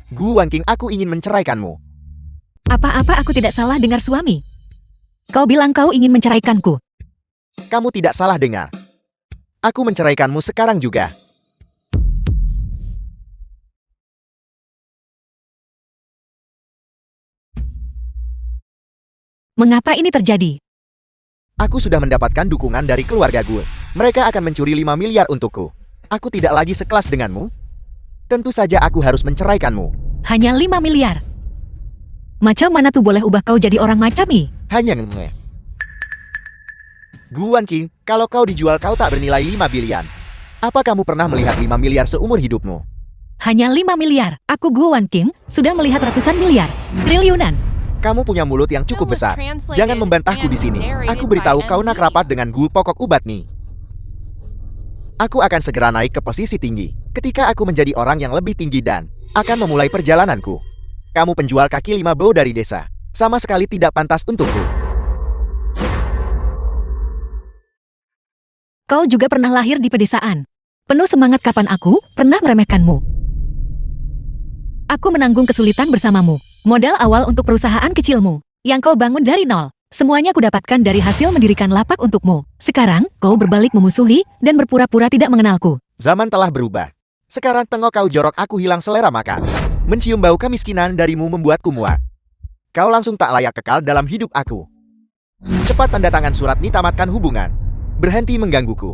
Gu Wanking, aku ingin menceraikanmu. Apa-apa aku tidak salah dengar suami. Kau bilang kau ingin menceraikanku. Kamu tidak salah dengar. Aku menceraikanmu sekarang juga. Mengapa ini terjadi? Aku sudah mendapatkan dukungan dari keluarga gue. Mereka akan mencuri 5 miliar untukku. Aku tidak lagi sekelas denganmu. Tentu saja aku harus menceraikanmu. Hanya 5 miliar. Macam mana tuh boleh ubah kau jadi orang macam ini? Hanya nge. Gu Wanking, kalau kau dijual kau tak bernilai 5 bilion. Apa kamu pernah melihat 5 miliar seumur hidupmu? Hanya 5 miliar. Aku Gu Wanking sudah melihat ratusan miliar. Triliunan. Kamu punya mulut yang cukup besar. Jangan membantahku di sini. Aku beritahu kau nak rapat dengan Gu Pokok Ubat nih. Aku akan segera naik ke posisi tinggi. Ketika aku menjadi orang yang lebih tinggi dan akan memulai perjalananku. Kamu penjual kaki 5 bau dari desa. Sama sekali tidak pantas untukku. Kau juga pernah lahir di pedesaan. Penuh semangat kapan aku pernah meremehkanmu. Aku menanggung kesulitan bersamamu. Modal awal untuk perusahaan kecilmu, yang kau bangun dari nol. Semuanya kudapatkan dari hasil mendirikan lapak untukmu. Sekarang, kau berbalik memusuhi dan berpura-pura tidak mengenalku. Zaman telah berubah. Sekarang tengok kau jorok aku hilang selera makan. Mencium bau kemiskinan darimu membuatku muak. Kau langsung tak layak kekal dalam hidup aku. Cepat tanda tangan surat ini, tamatkan hubungan. Berhenti menggangguku.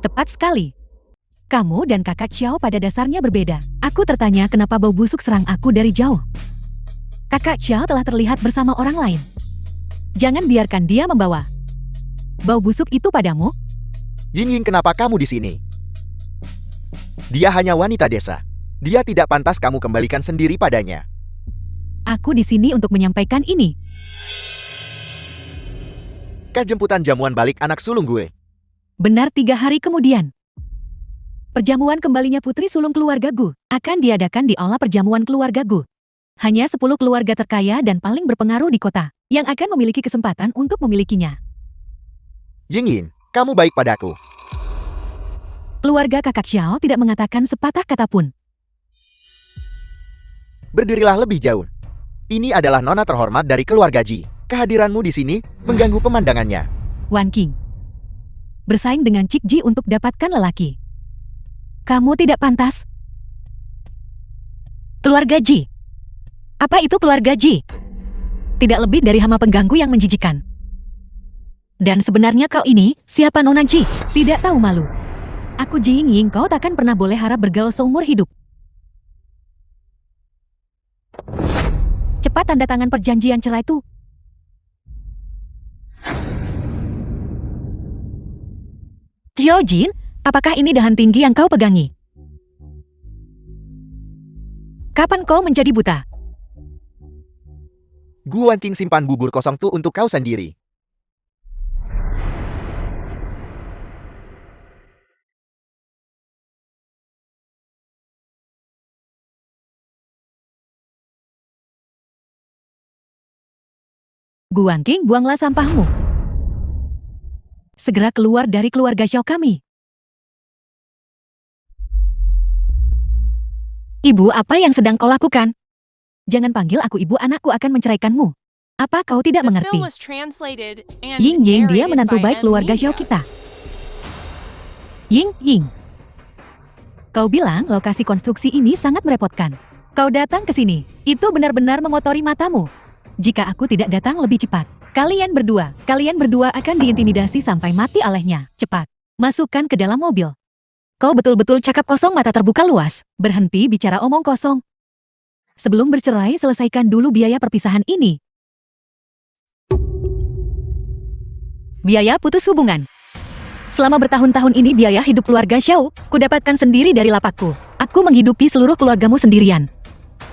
Tepat sekali. Kamu dan kakak Xiao pada dasarnya berbeda. Aku tertanya kenapa bau busuk serang aku dari jauh. Kakak Xiao telah terlihat bersama orang lain. Jangan biarkan dia membawa bau busuk itu padamu. Ying, kenapa kamu di sini? Dia hanya wanita desa. Dia tidak pantas kamu kembalikan sendiri padanya. Aku di sini untuk menyampaikan ini. Jemputan jamuan balik anak sulung gue. Benar 3 hari kemudian. Perjamuan kembalinya putri sulung keluarga Gu akan diadakan di aula perjamuan keluarga Gu. Hanya 10 keluarga terkaya dan paling berpengaruh di kota yang akan memiliki kesempatan untuk memilikinya. Ying, kamu baik padaku. Keluarga kakak Xiao tidak mengatakan sepatah kata pun. Berdirilah lebih jauh. Ini adalah nona terhormat dari keluarga Ji. Kehadiranmu di sini mengganggu pemandangannya. Wanking, bersaing dengan Cik Ji untuk dapatkan lelaki. Kamu tidak pantas. Keluarga Ji. Apa itu keluarga Ji? Tidak lebih dari hama pengganggu yang menjijikan. Dan sebenarnya kau ini, siapa Nona Ji? Tidak tahu malu. Aku Ji Ying, kau takkan pernah boleh harap bergaul seumur hidup. Cepat tanda tangan perjanjian cerai itu. Xiao Jin, apakah ini dahan tinggi yang kau pegangi? Kapan kau menjadi buta? Gu Wanking, simpan bubur kosong tuh untuk kau sendiri. Gu Wanking, buanglah sampahmu. Segera keluar dari keluarga Xiao kami. Ibu, apa yang sedang kau lakukan? Jangan panggil aku ibu, anakku akan menceraikanmu. Apa kau tidak mengerti? Ying, dia menantu baik keluarga Xiao kita. Ying. Kau bilang lokasi konstruksi ini sangat merepotkan. Kau datang ke sini, itu benar-benar mengotori matamu. Jika aku tidak datang lebih cepat, kalian berdua akan diintimidasi sampai mati olehnya. Cepat, masukkan ke dalam mobil. Kau betul-betul cakap kosong, mata terbuka luas. Berhenti bicara omong kosong. Sebelum bercerai, selesaikan dulu biaya perpisahan ini. Biaya putus hubungan. Selama bertahun-tahun ini biaya hidup keluarga Xiao, ku dapatkan sendiri dari lapakku. Aku menghidupi seluruh keluargamu sendirian.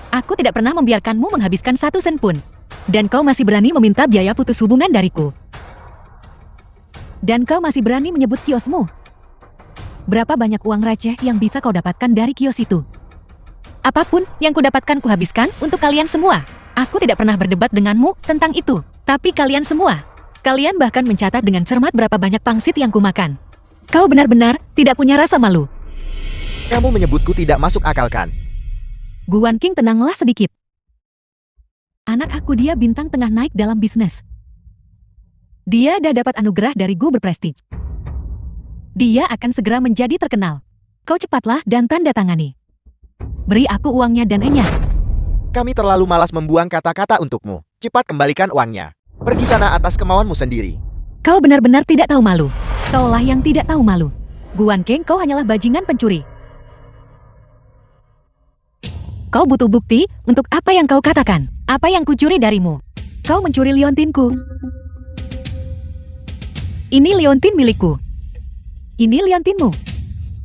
Aku tidak pernah membiarkanmu menghabiskan 1 sen pun. Dan kau masih berani meminta biaya putus hubungan dariku. Dan kau masih berani menyebut kiosmu. Berapa banyak uang receh yang bisa kau dapatkan dari kios itu? Apapun yang kudapatkan kuhabiskan untuk kalian semua. Aku tidak pernah berdebat denganmu tentang itu. Tapi kalian semua, kalian bahkan mencatat dengan cermat berapa banyak pangsit yang kumakan. Kau benar-benar tidak punya rasa malu. Kamu menyebutku tidak masuk akal kan? Gu Wanqing, tenanglah sedikit. Anak aku dia bintang tengah naik dalam bisnis. Dia dah dapat anugerah dari Gu berprestij. Dia akan segera menjadi terkenal. Kau cepatlah dan tanda tangani. Beri aku uangnya dan enyah. Kami terlalu malas membuang kata-kata untukmu. Cepat kembalikan uangnya. Pergi sana atas kemauanmu sendiri. Kau benar-benar tidak tahu malu. Kaulah yang tidak tahu malu. Gu Wanqing, kau hanyalah bajingan pencuri. Kau butuh bukti untuk apa yang kau katakan. Apa yang kucuri darimu? Kau mencuri liontinku. Ini liontin milikku. Ini liontinmu.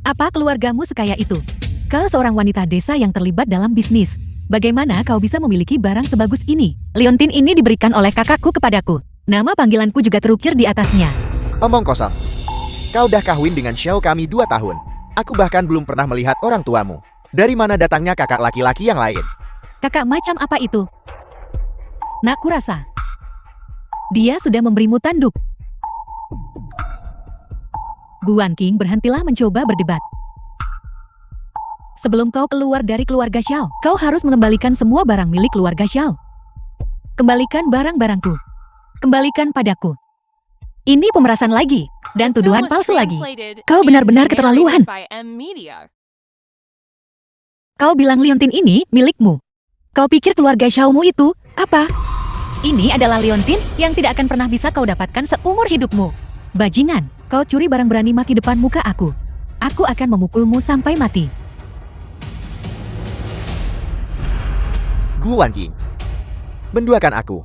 Apa keluargamu sekaya itu? Kau seorang wanita desa yang terlibat dalam bisnis. Bagaimana kau bisa memiliki barang sebagus ini? Liontin ini diberikan oleh kakakku kepadaku. Nama panggilanku juga terukir di atasnya. Omong kosong. Kau dah kawin dengan Xiao kami 2 tahun. Aku bahkan belum pernah melihat orang tuamu. Dari mana datangnya kakak laki-laki yang lain? Kakak macam apa itu? Nak kurasa. Dia sudah memberimu tanduk. Gu Wanqing, berhentilah mencoba berdebat. Sebelum kau keluar dari keluarga Xiao, kau harus mengembalikan semua barang milik keluarga Xiao. Kembalikan barang-barangku. Kembalikan padaku. Ini pemerasan lagi, dan tuduhan palsu lagi. Kau benar-benar keterlaluan. Kau bilang liontin ini milikmu. Kau pikir keluarga Xiaomu itu apa? Ini adalah liontin yang tidak akan pernah bisa kau dapatkan seumur hidupmu. Bajingan, kau curi barang berani maki depan muka aku. Aku akan memukulmu sampai mati. Gu Wanqing, benduakan aku.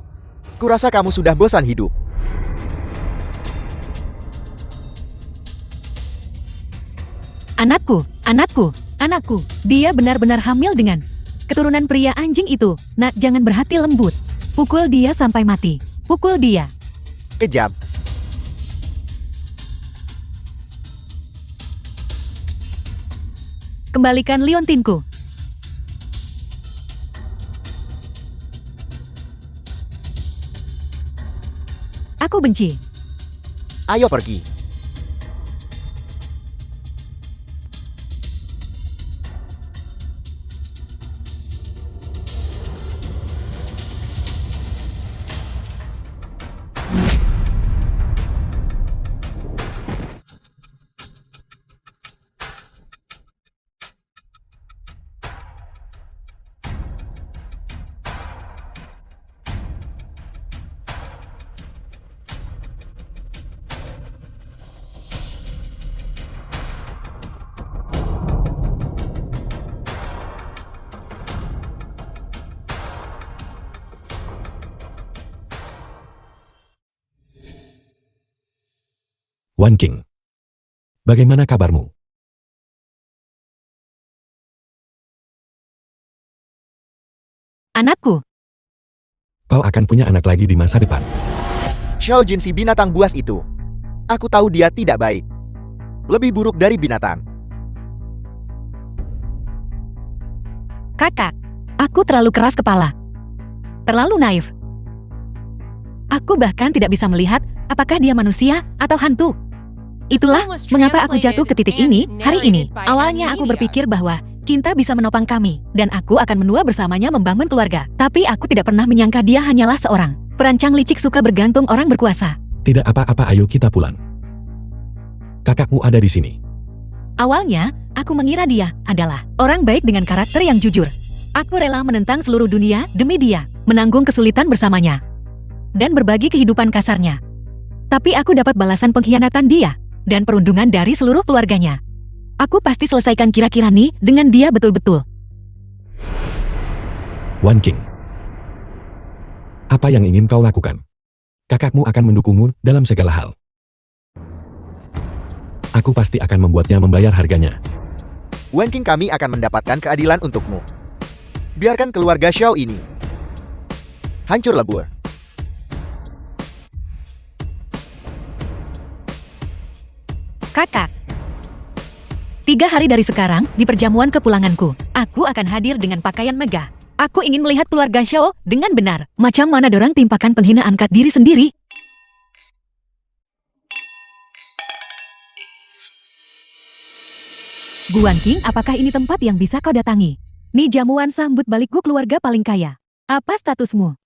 Kurasa kamu sudah bosan hidup. Anakku, anakku, anakku. Dia benar-benar hamil dengan keturunan pria anjing itu. Nak, jangan berhati lembut. Pukul dia sampai mati. Pukul dia. Kejam. Kembalikan liontinku. Aku benci. Ayo pergi. Wanqing, bagaimana kabarmu? Anakku. Kau akan punya anak lagi di masa depan. Xiao Jin, si binatang buas itu. Aku tahu dia tidak baik. Lebih buruk dari binatang. Kakak, aku terlalu keras kepala. Terlalu naif. Aku bahkan tidak bisa melihat apakah dia manusia atau hantu. Itulah mengapa aku jatuh ke titik ini hari ini. Awalnya aku berpikir bahwa cinta bisa menopang kami, dan aku akan menua bersamanya membangun keluarga. Tapi aku tidak pernah menyangka dia hanyalah seorang perancang licik suka bergantung orang berkuasa. Tidak apa-apa, ayo kita pulang. Kakakmu ada di sini. Awalnya, aku mengira dia adalah orang baik dengan karakter yang jujur. Aku rela menentang seluruh dunia demi dia, menanggung kesulitan bersamanya, dan berbagi kehidupan kasarnya. Tapi aku dapat balasan pengkhianatan dia, dan perundungan dari seluruh keluarganya. Aku pasti selesaikan kira-kira nih dengan dia betul-betul. Wanqing, apa yang ingin kau lakukan? Kakakmu akan mendukungmu dalam segala hal. Aku pasti akan membuatnya membayar harganya. Wanqing, kami akan mendapatkan keadilan untukmu. Biarkan keluarga Xiao ini hancur lebur. Kakak, 3 hari dari sekarang, di perjamuan kepulanganku, aku akan hadir dengan pakaian megah. Aku ingin melihat keluarga Xiao dengan benar. Macam mana dorang timpakan penghinaan kat diri sendiri? Gu Wanking, apakah ini tempat yang bisa kau datangi? Nih jamuan sambut balik Gu, keluarga paling kaya. Apa statusmu?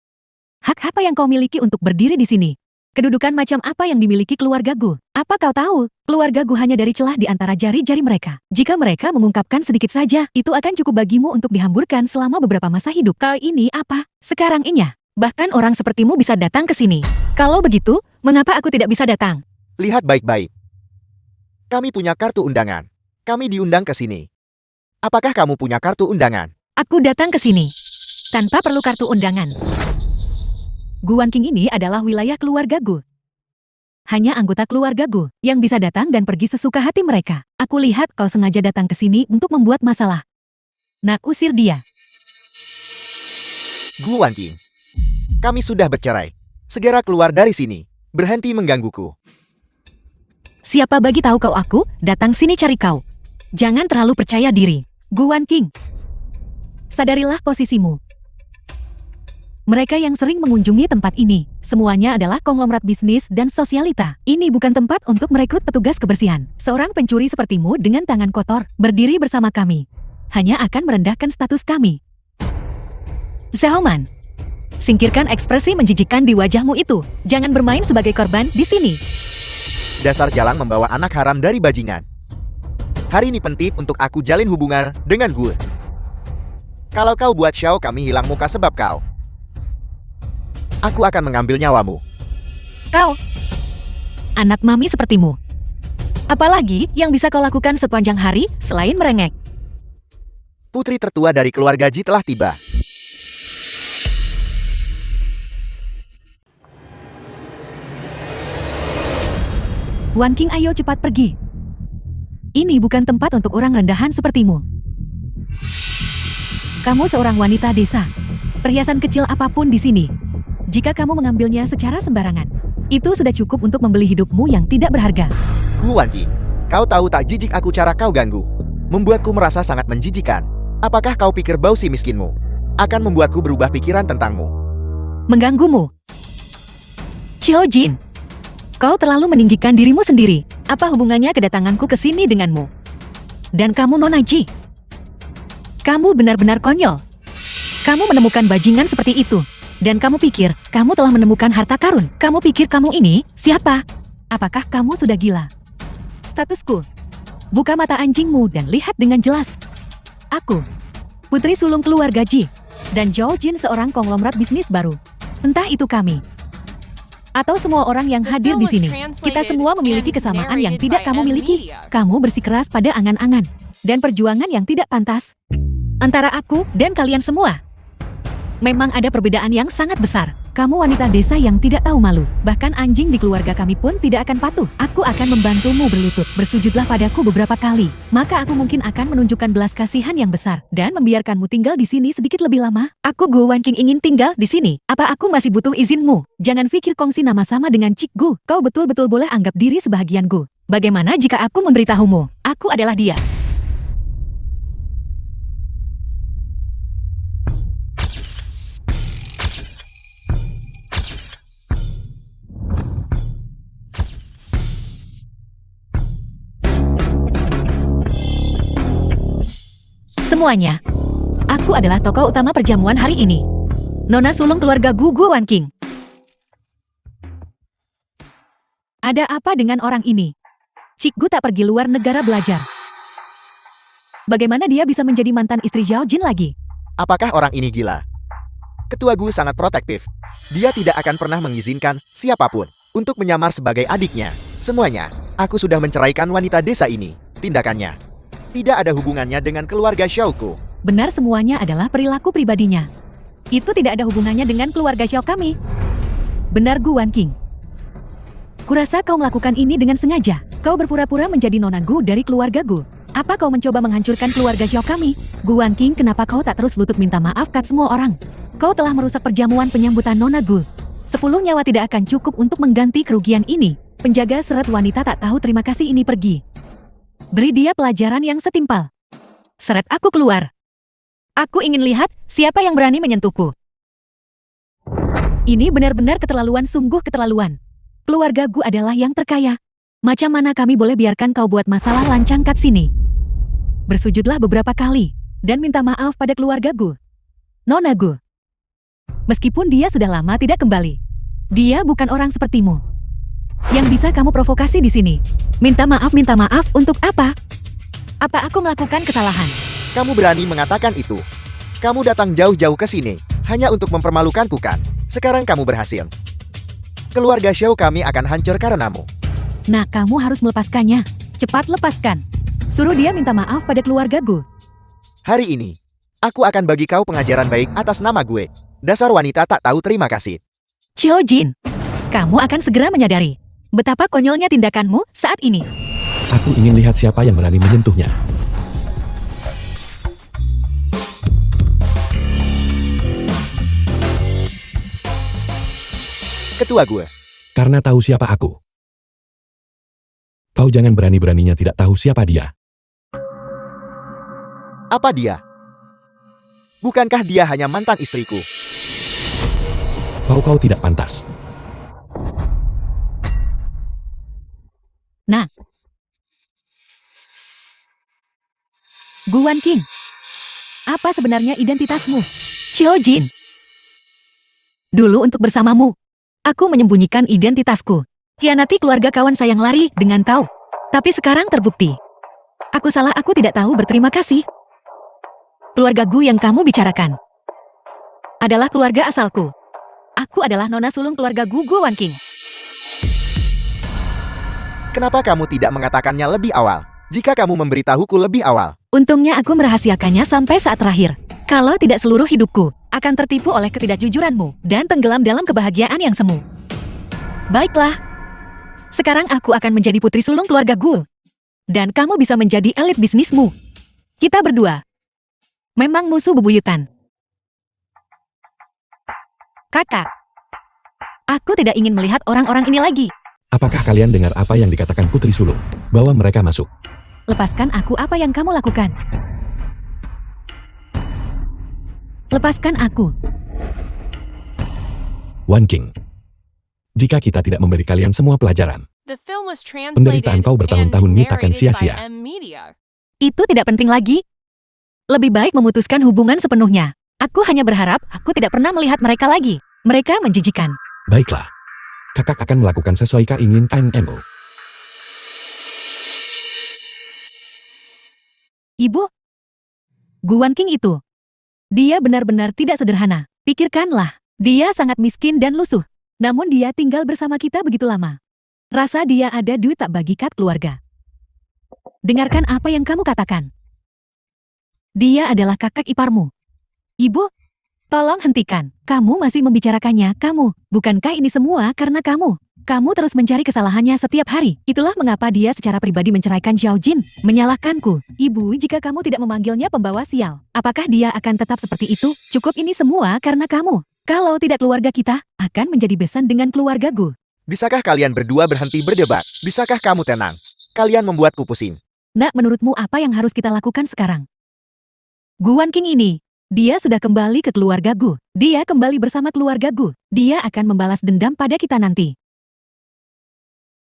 Hak apa yang kau miliki untuk berdiri di sini? Kedudukan macam apa yang dimiliki keluarga Gu? Apa kau tahu? Keluarga Gu hanya dari celah di antara jari-jari mereka. Jika mereka mengungkapkan sedikit saja, itu akan cukup bagimu untuk dihamburkan selama beberapa masa hidup. Kau ini apa? Sekarang inya. Bahkan orang sepertimu bisa datang ke sini. Kalau begitu, mengapa aku tidak bisa datang? Lihat baik-baik. Kami punya kartu undangan. Kami diundang ke sini. Apakah kamu punya kartu undangan? Aku datang ke sini tanpa perlu kartu undangan. Gu Wanking ini adalah wilayah keluarga Gu. Hanya anggota keluarga Gu yang bisa datang dan pergi sesuka hati mereka. Aku lihat kau sengaja datang ke sini untuk membuat masalah. Nak, usir dia. Gu Wanking, kami sudah bercerai. Segera keluar dari sini. Berhenti menggangguku. Siapa bagi tahu kau aku datang sini cari kau. Jangan terlalu percaya diri. Gu Wanking, sadarilah posisimu. Mereka yang sering mengunjungi tempat ini, semuanya adalah konglomerat bisnis dan sosialita. Ini bukan tempat untuk merekrut petugas kebersihan. Seorang pencuri sepertimu dengan tangan kotor, berdiri bersama kami, hanya akan merendahkan status kami. Xiaoman, singkirkan ekspresi menjijikkan di wajahmu itu. Jangan bermain sebagai korban di sini. Dasar jalang membawa anak haram dari bajingan. Hari ini penting untuk aku jalin hubungan dengan Gu. Kalau kau buat Xiao kami hilang muka sebab kau, aku akan mengambil nyawamu. Kau, anak mami sepertimu. Apalagi yang bisa kau lakukan sepanjang hari selain merengek? Putri tertua dari keluarga Ji telah tiba. Wanking, ayo cepat pergi. Ini bukan tempat untuk orang rendahan sepertimu. Kamu seorang wanita desa. Perhiasan kecil apapun di sini, jika kamu mengambilnya secara sembarangan, itu sudah cukup untuk membeli hidupmu yang tidak berharga. Gu Wanking, kau tahu tak jijik aku cara kau ganggu? Membuatku merasa sangat menjijikan. Apakah kau pikir bau si miskinmu akan membuatku berubah pikiran tentangmu? Mengganggumu? Xiao Jin, kau terlalu meninggikan dirimu sendiri. Apa hubungannya kedatanganku ke sini denganmu? Dan kamu Nona Ji, kamu benar-benar konyol. Kamu menemukan bajingan seperti itu. Dan kamu pikir kamu telah menemukan harta karun. Kamu pikir kamu ini siapa? Apakah kamu sudah gila? Statusku. Buka mata anjingmu dan lihat dengan jelas. Aku, putri sulung keluarga Ji, dan Zhao Jin seorang konglomerat bisnis baru. Entah itu kami atau semua orang yang hadir di sini, kita semua memiliki kesamaan yang tidak kamu miliki. Kamu bersikeras pada angan-angan dan perjuangan yang tidak pantas antara aku dan kalian semua. Memang ada perbedaan yang sangat besar. Kamu wanita desa yang tidak tahu malu. Bahkan anjing di keluarga kami pun tidak akan patuh. Aku akan membantumu berlutut. Bersujudlah padaku beberapa kali. Maka aku mungkin akan menunjukkan belas kasihan yang besar dan membiarkanmu tinggal di sini sedikit lebih lama. Aku Gu Wanking ingin tinggal di sini. Apa aku masih butuh izinmu? Jangan pikir kongsi nama sama dengan Cik Gu. Kau betul-betul boleh anggap diri sebahagian Gu. Bagaimana jika aku memberitahumu? Aku adalah dia. Semuanya. Aku adalah tokoh utama perjamuan hari ini. Nona sulung keluarga Gu Wanking. Ada apa dengan orang ini? Cik Gu tak pergi luar negara belajar. Bagaimana dia bisa menjadi mantan istri Zhao Jin lagi? Apakah orang ini gila? Ketua Gu sangat protektif. Dia tidak akan pernah mengizinkan siapapun untuk menyamar sebagai adiknya. Semuanya, aku sudah menceraikan wanita desa ini. Tindakannya tidak ada hubungannya dengan keluarga Xiaoku. Benar, semuanya adalah perilaku pribadinya. Itu tidak ada hubungannya dengan keluarga Xiao kami. Benar Gu Wanking. Kurasa kau melakukan ini dengan sengaja. Kau berpura-pura menjadi nona Gu dari keluarga Gu. Apa kau mencoba menghancurkan keluarga Xiao kami? Gu Wanking, kenapa kau tak terus lutut minta maaf kat semua orang? Kau telah merusak perjamuan penyambutan nona Gu. 10 nyawa tidak akan cukup untuk mengganti kerugian ini. Penjaga seret wanita tak tahu terima kasih ini pergi. Beri dia pelajaran yang setimpal. Seret aku keluar. Aku ingin lihat siapa yang berani menyentuhku. Ini benar-benar keterlaluan, sungguh keterlaluan. Keluarga Gu adalah yang terkaya. Macam mana kami boleh biarkan kau buat masalah lancang kat sini? Bersujudlah beberapa kali, dan minta maaf pada keluarga Gu. Nona Gu. Meskipun dia sudah lama tidak kembali, dia bukan orang sepertimu. Yang bisa kamu provokasi di sini. Minta maaf untuk apa? Apa aku melakukan kesalahan? Kamu berani mengatakan itu? Kamu datang jauh-jauh ke sini, hanya untuk mempermalukanku kan? Sekarang kamu berhasil. Keluarga Xiao kami akan hancur karenamu. Nah, kamu harus melepaskannya. Cepat lepaskan. Suruh dia minta maaf pada keluarga Gu. Hari ini, aku akan bagi kau pengajaran baik atas nama gue. Dasar wanita tak tahu terima kasih. Xiao Jin, kamu akan segera menyadari betapa konyolnya tindakanmu saat ini. Aku ingin lihat siapa yang berani menyentuhnya. Ketua gue. Karena tahu siapa aku. Kau jangan berani-beraninya tidak tahu siapa dia. Apa dia? Bukankah dia hanya mantan istriku? Kau tidak pantas. Nah. Gu Wanqing. Apa sebenarnya identitasmu? Xiao Jin. Dulu untuk bersamamu, aku menyembunyikan identitasku. Hianati keluarga kawan saya yang lari dengan tahu. Tapi sekarang terbukti. Aku salah, aku tidak tahu berterima kasih. Keluarga Gu yang kamu bicarakan adalah keluarga asalku. Aku adalah nona sulung keluarga Gu Wanqing. Kenapa kamu tidak mengatakannya lebih awal? Jika kamu memberitahuku lebih awal. Untungnya aku merahasiakannya sampai saat terakhir. Kalau tidak, seluruh hidupku akan tertipu oleh ketidakjujuranmu dan tenggelam dalam kebahagiaan yang semu. Baiklah. Sekarang aku akan menjadi putri sulung keluarga Gu. Dan kamu bisa menjadi elit bisnismu. Kita berdua memang musuh bebuyutan. Kakak, aku tidak ingin melihat orang-orang ini lagi. Apakah kalian dengar apa yang dikatakan putri sulung? Bawa mereka masuk. Lepaskan aku, apa yang kamu lakukan? Lepaskan aku. Wanqing. Jika kita tidak memberi kalian semua pelajaran, penderitaan kau bertahun-tahun ini takkan sia-sia. Itu tidak penting lagi. Lebih baik memutuskan hubungan sepenuhnya. Aku hanya berharap aku tidak pernah melihat mereka lagi. Mereka menjijikan. Baiklah. Kakak akan melakukan sesuai keinginanmu. Ibu, Gu Wanqing itu, dia benar-benar tidak sederhana. Pikirkanlah, dia sangat miskin dan lusuh. Namun dia tinggal bersama kita begitu lama. Rasa dia ada duit tak bagi kat keluarga. Dengarkan apa yang kamu katakan. Dia adalah kakak iparmu. Ibu, tolong hentikan. Kamu masih membicarakannya, kamu. Bukankah ini semua karena kamu? Kamu terus mencari kesalahannya setiap hari. Itulah mengapa dia secara pribadi menceraikan Xiao Jin. Menyalahkanku. Ibu, jika kamu tidak memanggilnya pembawa sial, apakah dia akan tetap seperti itu? Cukup, ini semua karena kamu. Kalau tidak, keluarga kita akan menjadi besan dengan keluarga Gu. Bisakah kalian berdua berhenti berdebat? Bisakah kamu tenang? Kalian membuatku pusing. Nak, menurutmu apa yang harus kita lakukan sekarang? Gu Wanqing ini, dia sudah kembali ke keluarga Gu. Dia kembali bersama keluarga Gu. Dia akan membalas dendam pada kita nanti.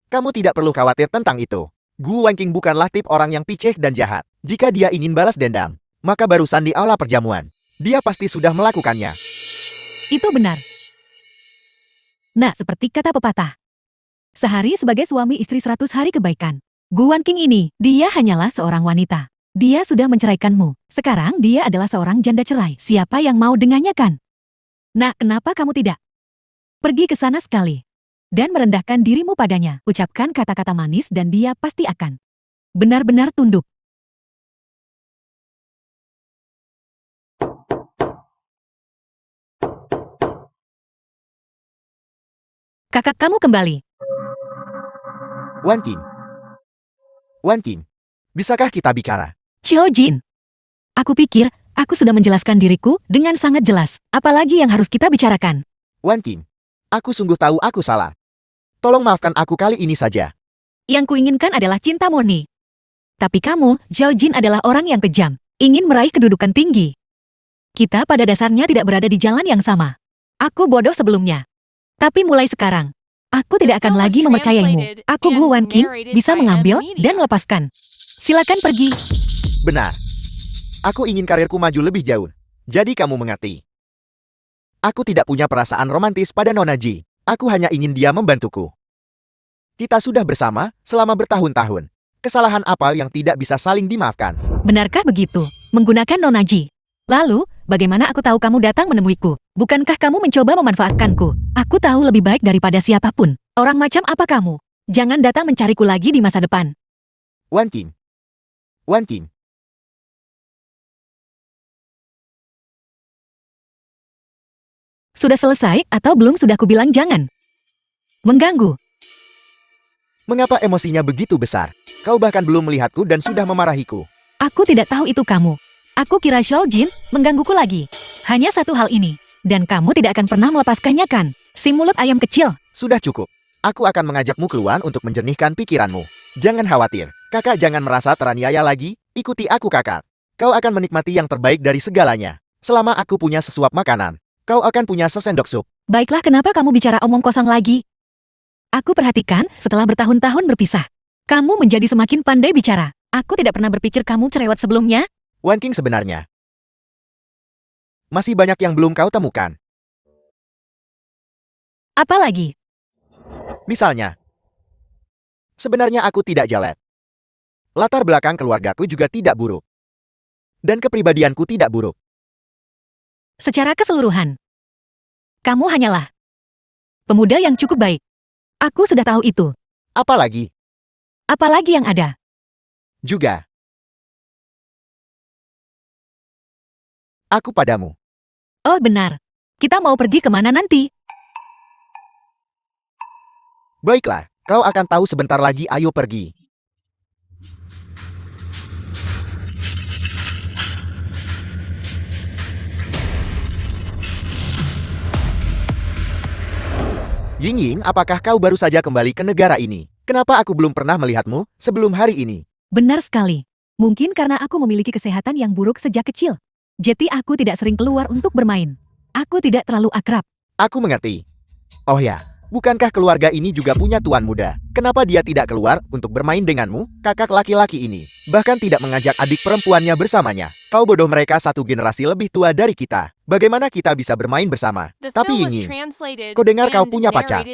Kamu tidak perlu khawatir tentang itu. Gu Wanqing bukanlah tip orang yang picik dan jahat. Jika dia ingin balas dendam, maka barusan di aula perjamuan, dia pasti sudah melakukannya. Itu benar. Nah, seperti kata pepatah, sehari sebagai suami istri 100 hari kebaikan. Gu Wanqing ini, dia hanyalah seorang wanita. Dia sudah menceraikanmu. Sekarang dia adalah seorang janda cerai. Siapa yang mau dengannya kan? Nah, kenapa kamu tidak pergi ke sana sekali dan merendahkan dirimu padanya? Ucapkan kata-kata manis dan dia pasti akan benar-benar tunduk. Kakak kamu kembali. Wanqing. Wanqing, bisakah kita bicara? Xiao Jin, aku pikir aku sudah menjelaskan diriku dengan sangat jelas. Apalagi yang harus kita bicarakan? Wanqing, aku sungguh tahu aku salah. Tolong maafkan aku kali ini saja. Yang kuinginkan adalah cinta murni. Tapi kamu, Xiao Jin, adalah orang yang kejam, ingin meraih kedudukan tinggi. Kita pada dasarnya tidak berada di jalan yang sama. Aku bodoh sebelumnya. Tapi mulai sekarang, aku tidak akan lagi mempercayaimu. Aku, Gu Wanqing, bisa mengambil dan melepaskan. Silakan pergi. Benar. Aku ingin karirku maju lebih jauh. Jadi kamu mengerti. Aku tidak punya perasaan romantis pada Nona Ji. Aku hanya ingin dia membantuku. Kita sudah bersama selama bertahun-tahun. Kesalahan apa yang tidak bisa saling dimaafkan? Benarkah begitu? Menggunakan Nona Ji. Lalu, bagaimana aku tahu kamu datang menemuiku? Bukankah kamu mencoba memanfaatkanku? Aku tahu lebih baik daripada siapapun. Orang macam apa kamu? Jangan datang mencariku lagi di masa depan. Wan Qing. Wan Qing. Sudah selesai atau belum sudah kubilang jangan? Mengganggu. Mengapa emosinya begitu besar? Kau bahkan belum melihatku dan sudah memarahiku. Aku tidak tahu itu kamu. Aku kira Xiao Jin menggangguku lagi. Hanya satu hal ini. Dan kamu tidak akan pernah melepaskannya kan? Si mulut ayam kecil. Sudah cukup. Aku akan mengajakmu keluar untuk menjernihkan pikiranmu. Jangan khawatir. Kakak jangan merasa teraniaya lagi. Ikuti aku kakak. Kau akan menikmati yang terbaik dari segalanya. Selama aku punya sesuap makanan, kau akan punya sesendok sup. Baiklah, kenapa kamu bicara omong kosong lagi? Aku perhatikan setelah bertahun-tahun berpisah. Kamu menjadi semakin pandai bicara. Aku tidak pernah berpikir kamu cerewet sebelumnya. Wan Qing sebenarnya. Masih banyak yang belum kau temukan. Apa lagi? Misalnya, sebenarnya aku tidak jelek. Latar belakang keluargaku juga tidak buruk. Dan kepribadianku tidak buruk. Secara keseluruhan, kamu hanyalah pemuda yang cukup baik. Aku sudah tahu itu. Apalagi, Apalagi yang ada? juga, aku padamu. Oh benar. Kita mau pergi kemana nanti? Baiklah, kau akan tahu sebentar lagi, ayo pergi. Ying, apakah kau baru saja kembali ke negara ini? Kenapa aku belum pernah melihatmu sebelum hari ini? Benar sekali. Mungkin karena aku memiliki kesehatan yang buruk sejak kecil. Jadi aku tidak sering keluar untuk bermain. Aku tidak terlalu akrab. Aku mengerti. Oh ya, bukankah keluarga ini juga punya tuan muda? Kenapa dia tidak keluar untuk bermain denganmu, kakak laki-laki ini? Bahkan tidak mengajak adik perempuannya bersamanya. Kau bodoh, mereka satu generasi lebih tua dari kita. Bagaimana kita bisa bermain bersama? Tapi Ying, kau dengar kau punya pacar.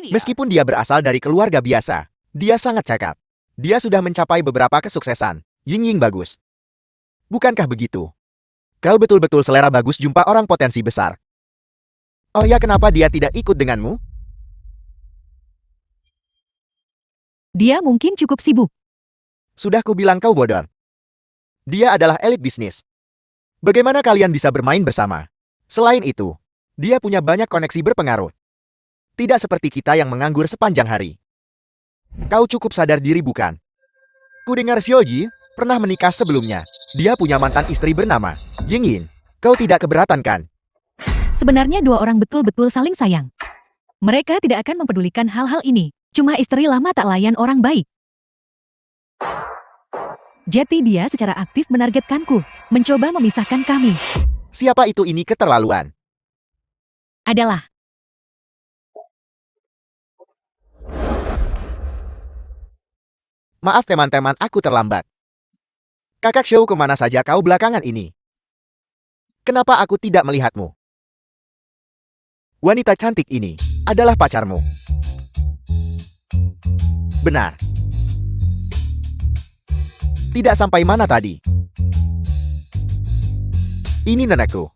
Meskipun dia berasal dari keluarga biasa, dia sangat cakap. Dia sudah mencapai beberapa kesuksesan. Ying bagus. Bukankah begitu? Kau betul-betul selera bagus jumpa orang potensi besar. Oh ya, kenapa dia tidak ikut denganmu? Dia mungkin cukup sibuk. Sudah kubilang kau bodoh. Dia adalah elit bisnis. Bagaimana kalian bisa bermain bersama? Selain itu, dia punya banyak koneksi berpengaruh. Tidak seperti kita yang menganggur sepanjang hari. Kau cukup sadar diri bukan? Ku dengar Xiaoji pernah menikah sebelumnya. Dia punya mantan istri bernama Ying. Kau tidak keberatan kan? Sebenarnya dua orang betul-betul saling sayang. Mereka tidak akan mempedulikan hal-hal ini. Cuma istri lama tak layan orang baik. Jadi dia secara aktif menargetkanku, mencoba memisahkan kami. Siapa itu? Ini keterlaluan. Adalah Maaf teman-teman, aku terlambat. Kakak Xiao, kemana saja kau belakangan ini? Kenapa aku tidak melihatmu? Wanita cantik ini adalah pacarmu. Benar. Tidak sampai mana tadi? Ini nenek,ku.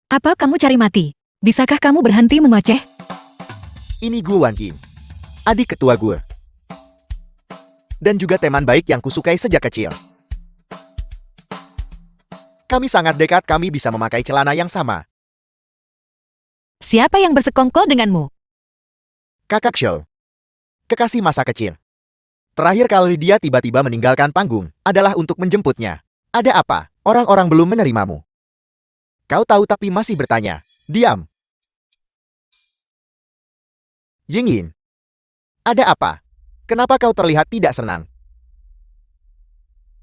Apa kamu cari mati? Bisakah kamu berhenti mengoceh? Ini gue Wan Qing, adik ketua gue. Dan juga teman baik yang kusukai sejak kecil. Kami sangat dekat, kami bisa memakai celana yang sama. Siapa yang bersekongkol denganmu? Kakak Xiao, kekasih masa kecil. Terakhir kali dia tiba-tiba meninggalkan panggung adalah untuk menjemputnya. Ada apa? Orang-orang belum menerimamu. Kau tahu tapi masih bertanya. Diam. Ying, ada apa? Kenapa kau terlihat tidak senang?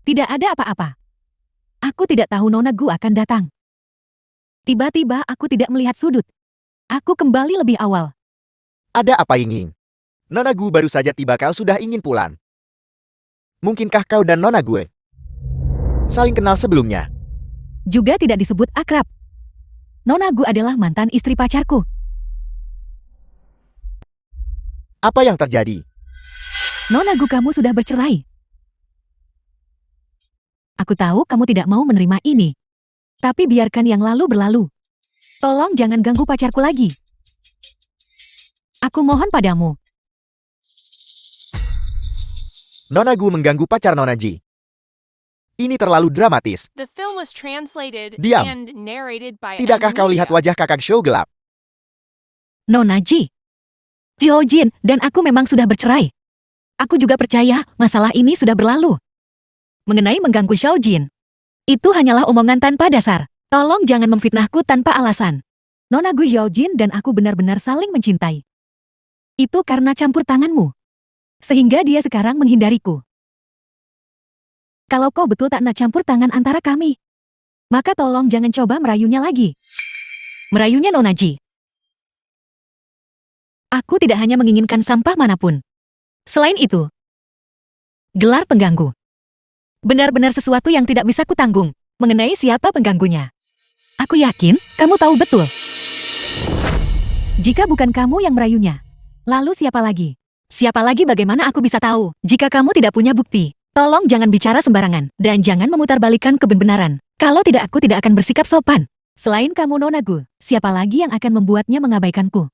Tidak ada apa-apa. Aku tidak tahu Nona Gu akan datang. Tiba-tiba aku tidak melihat sudut. Aku kembali lebih awal. Ada apa Ying? Nona Gu baru saja tiba, kau sudah ingin pulang. Mungkinkah kau dan Nona gue saling kenal sebelumnya? Juga tidak disebut akrab. Nona Gu adalah mantan istri pacarku. Apa yang terjadi? Nona Gu, kamu sudah bercerai. Aku tahu kamu tidak mau menerima ini. Tapi biarkan yang lalu berlalu. Tolong jangan ganggu pacarku lagi. Aku mohon padamu. Nona Gu mengganggu pacar Nona Ji. Ini terlalu dramatis. Diam. Tidakkah kau lihat wajah kakak Shou gelap? Nona Ji. Jiojin dan aku memang sudah bercerai. Aku juga percaya masalah ini sudah berlalu. Mengenai mengganggu Xiaojin, itu hanyalah omongan tanpa dasar. Tolong jangan memfitnahku tanpa alasan. Nona Gu, Xiaojin dan aku benar-benar saling mencintai. Itu karena campur tanganmu. Sehingga dia sekarang menghindariku. Kalau kau betul tak nak campur tangan antara kami, maka tolong jangan coba merayunya lagi. Merayunya Nona Ji. Aku tidak hanya menginginkan sampah manapun. Selain itu, gelar pengganggu. Benar-benar sesuatu yang tidak bisa kutanggung. Mengenai siapa pengganggunya. Aku yakin kamu tahu betul. Jika bukan kamu yang merayunya, lalu siapa lagi? Siapa lagi, bagaimana aku bisa tahu? Jika kamu tidak punya bukti, tolong jangan bicara sembarangan. Dan jangan memutarbalikkan kebenaran. Kalau tidak, aku tidak akan bersikap sopan. Selain kamu Nona Gu, siapa lagi yang akan membuatnya mengabaikanku?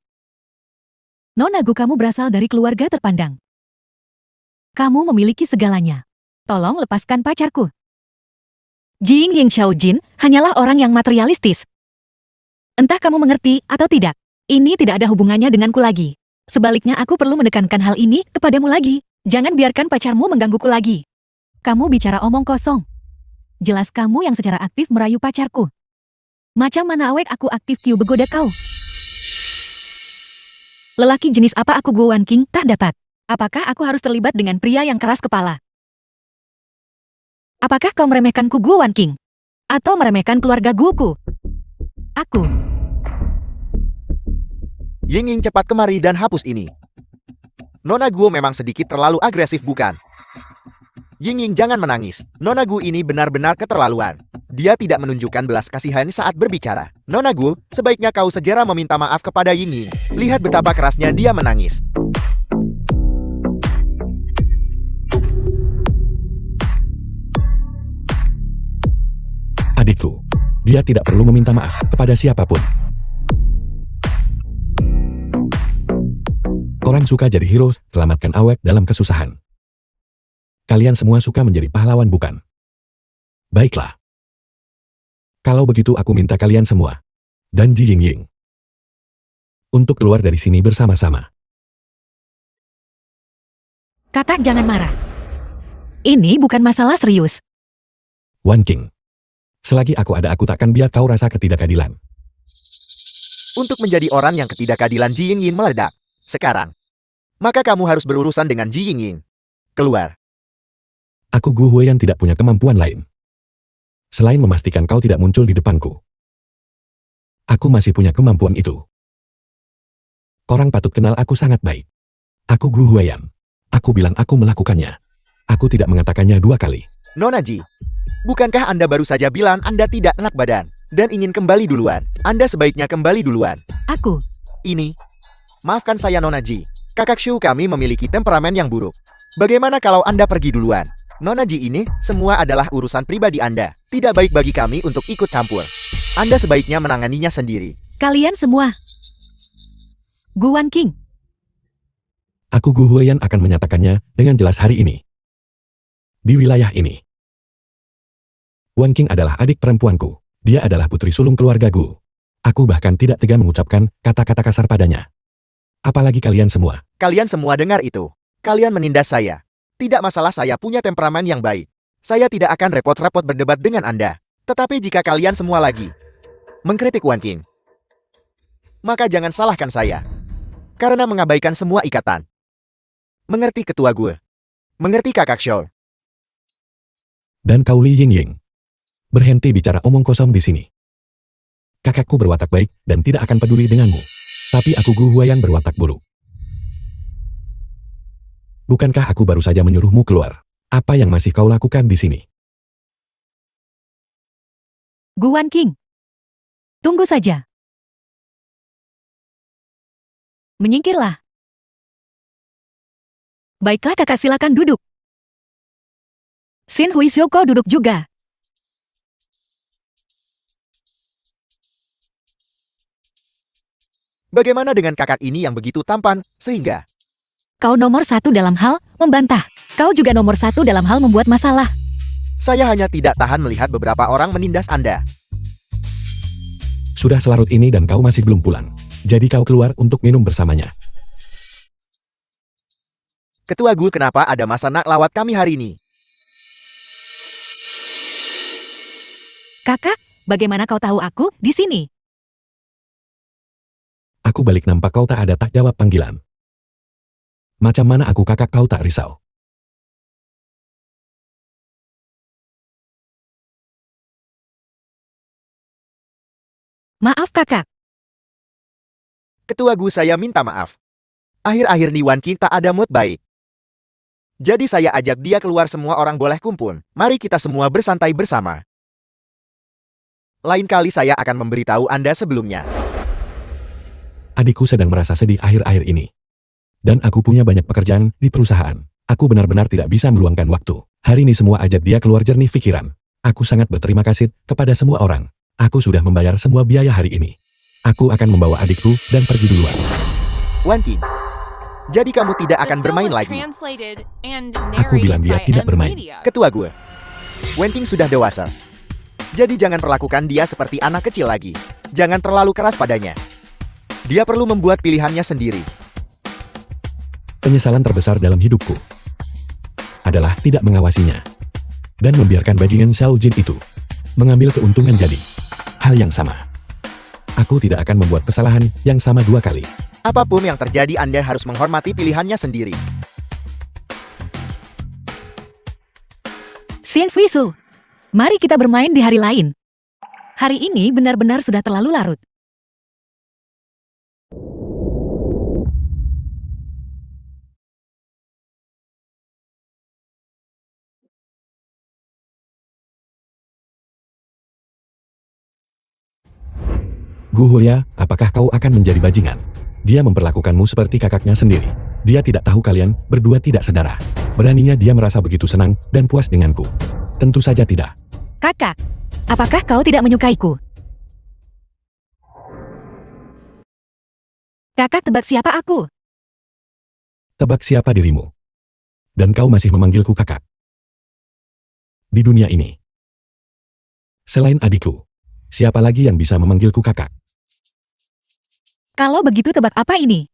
Nona Gu, kamu berasal dari keluarga terpandang. Kamu memiliki segalanya. Tolong lepaskan pacarku. Jing Ying Xiaojin hanyalah orang yang materialistis. Entah kamu mengerti atau tidak, ini tidak ada hubungannya denganku lagi. Sebaliknya aku perlu menekankan hal ini kepadamu lagi. Jangan biarkan pacarmu menggangguku lagi. Kamu bicara omong kosong. Jelas kamu yang secara aktif merayu pacarku. Macam mana awek aku aktif Q begoda kau? Lelaki jenis apa aku Guan King tak dapat? Apakah aku harus terlibat dengan pria yang keras kepala? Apakah kau meremehkanku Guan King? Atau meremehkan keluarga Guku? Aku. Ying Ying, cepat kemari dan hapus ini. Nona Gu memang sedikit terlalu agresif, bukan? Ying Ying, jangan menangis. Nona Gu ini benar-benar keterlaluan. Dia tidak menunjukkan belas kasihan saat berbicara. Nona Gu, sebaiknya kau segera meminta maaf kepada Ying Ying. Lihat betapa kerasnya dia menangis. Adikku, dia tidak perlu meminta maaf kepada siapapun. Orang suka jadi hero, selamatkan awek dalam kesusahan. Kalian semua suka menjadi pahlawan, bukan? Baiklah. Kalau begitu aku minta kalian semua, dan Ji Ying Ying, untuk keluar dari sini bersama-sama. Kakak jangan marah. Ini bukan masalah serius. Wan King, selagi aku ada, aku takkan biar kau rasa ketidakadilan. Untuk menjadi orang yang ketidakadilan, Ji Ying Ying meledak. Sekarang, maka kamu harus berurusan dengan Ji Ying Ying. Keluar. Aku Gu Huiyan tidak punya kemampuan lain. Selain memastikan kau tidak muncul di depanku. Aku masih punya kemampuan itu. Orang patut kenal aku sangat baik. Aku Gu Huiyan. Aku bilang aku melakukannya. Aku tidak mengatakannya 2 kali. Nona Ji, bukankah Anda baru saja bilang Anda tidak enak badan dan ingin kembali duluan? Anda sebaiknya kembali duluan. Aku. Ini. Maafkan saya Nona Ji. Kakak Shu kami memiliki temperamen yang buruk. Bagaimana kalau Anda pergi duluan? Nona Ji, ini semua adalah urusan pribadi Anda. Tidak baik bagi kami untuk ikut campur. Anda sebaiknya menanganinya sendiri. Kalian semua. Guan King. Aku Gu Huiyan akan menyatakannya dengan jelas hari ini. Di wilayah ini. Wan King adalah adik perempuanku. Dia adalah putri sulung keluarga Gu. Aku bahkan tidak tega mengucapkan kata-kata kasar padanya. Apalagi kalian semua. Kalian semua dengar itu. Kalian menindas saya. Tidak masalah, saya punya temperamen yang baik. Saya tidak akan repot-repot berdebat dengan Anda. Tetapi jika kalian semua lagi mengkritik Wan King, maka jangan salahkan saya. Karena mengabaikan semua ikatan. Mengerti ketua gue? Mengerti kakak Shou? Dan kau Li Ying Ying. Berhenti bicara omong kosong di sini. Kakakku berwatak baik dan tidak akan peduli denganmu. Tapi aku Gu Huiyan berwatak buruk. Bukankah aku baru saja menyuruhmu keluar? Apa yang masih kau lakukan di sini? Guan King. Tunggu saja. Menyingkirlah. Baiklah kakak, silakan duduk. Xin Huizhou, kau duduk juga. Bagaimana dengan kakak ini yang begitu tampan, sehingga Kau nomor 1 dalam hal membantah. Kau juga nomor 1 dalam hal membuat masalah. saya hanya tidak tahan melihat beberapa orang menindas Anda. Sudah selarut ini dan kau masih belum pulang. Jadi kau keluar untuk minum bersamanya. Ketua Gu, kenapa ada masa nak lawat kami hari ini? Kakak, bagaimana kau tahu aku di sini? Aku balik nampak kau tak ada tak jawab panggilan. Macam mana aku kakak kau tak risau? Maaf kakak. Ketua Gu, saya minta maaf. Akhir-akhir ini Wan King tak ada mood baik. Jadi saya ajak dia keluar, semua orang boleh kumpul. Mari kita semua bersantai bersama. Lain kali saya akan memberitahu Anda sebelumnya. Adikku sedang merasa sedih akhir-akhir ini. Dan aku punya banyak pekerjaan di perusahaan. Aku benar-benar tidak bisa meluangkan waktu. Hari ini semua ajak dia keluar jernih pikiran. Aku sangat berterima kasih kepada semua orang. Aku sudah membayar semua biaya hari ini. Aku akan membawa adikku dan pergi duluan. Wan King, jadi kamu tidak akan bermain lagi. Aku bilang dia tidak bermain. Ketua Gue, Wan King sudah dewasa. Jadi jangan perlakukan dia seperti anak kecil lagi. Jangan terlalu keras padanya. Dia perlu membuat pilihannya sendiri. Penyesalan terbesar dalam hidupku adalah tidak mengawasinya dan membiarkan bajingan Xiao Jin itu mengambil keuntungan jadi hal yang sama. Aku tidak akan membuat kesalahan yang sama 2 kali. Apapun yang terjadi, Anda harus menghormati pilihannya sendiri. Xin Huizhou, mari kita bermain di hari lain. Hari ini benar-benar sudah terlalu larut. Gu Huya, apakah kau akan menjadi bajingan? Dia memperlakukanmu seperti kakaknya sendiri. Dia tidak tahu kalian berdua tidak sedara. Beraninya dia merasa begitu senang dan puas denganku. Tentu saja tidak. Kakak, apakah kau tidak menyukaiku? Kakak, tebak siapa aku? Tebak siapa dirimu? Dan kau masih memanggilku kakak. Di dunia ini, selain adikku, siapa lagi yang bisa memanggilku kakak? Kalau begitu tebak apa ini?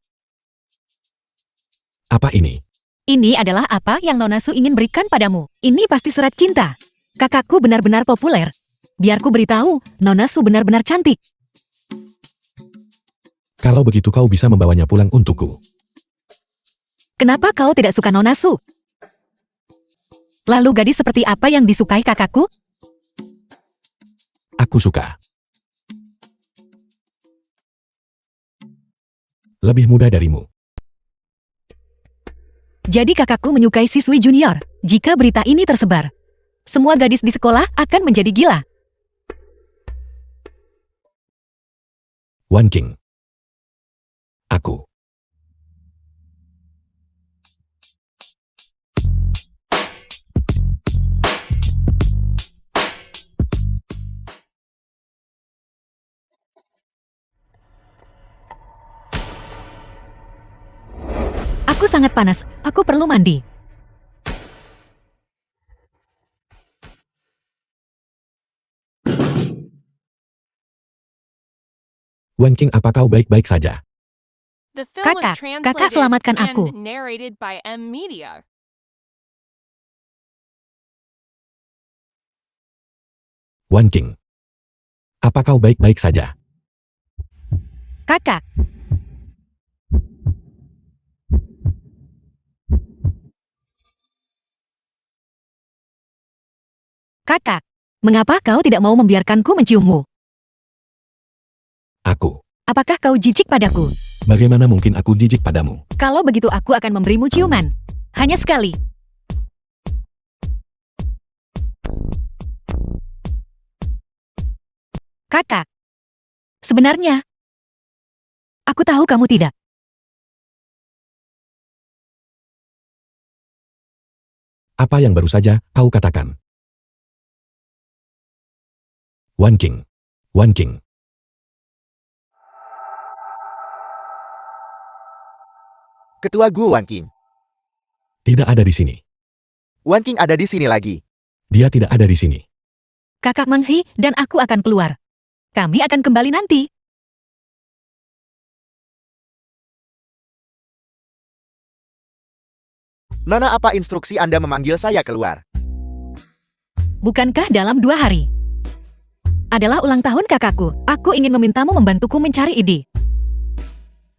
Apa ini? Ini adalah apa yang Nona Su ingin berikan padamu. Ini pasti surat cinta. Kakakku benar-benar populer. Biarku beritahu, Nona Su benar-benar cantik. Kalau begitu kau bisa membawanya pulang untukku. Kenapa kau tidak suka Nona Su? Lalu gadis seperti apa yang disukai kakakku? Aku suka. Lebih muda darimu. Jadi kakakku menyukai siswi junior. Jika berita ini tersebar, semua gadis di sekolah akan menjadi gila. Wan King. Aku. Aku sangat panas. Aku perlu mandi. Wan King, apa kau baik-baik saja? Kakak selamatkan aku. Wan King. Apa kau baik-baik saja? Kakak. Kakak, mengapa kau tidak mau membiarkanku menciummu? Aku. Apakah kau jijik padaku? Bagaimana mungkin aku jijik padamu? Kalau begitu aku akan memberimu ciuman. Hanya sekali. Kakak. Sebenarnya, aku tahu kamu tidak. Apa yang baru saja kau katakan? Wan King. Wan King. Ketua Gu Wan King. Tidak ada di sini. Wan King ada di sini lagi. Dia tidak ada di sini. Kakak Meng He dan aku akan keluar. Kami akan kembali nanti. Nona, apa instruksi Anda memanggil saya keluar? Bukankah dalam 2 hari? Adalah ulang tahun kakakku. Aku ingin memintamu membantuku mencari ide.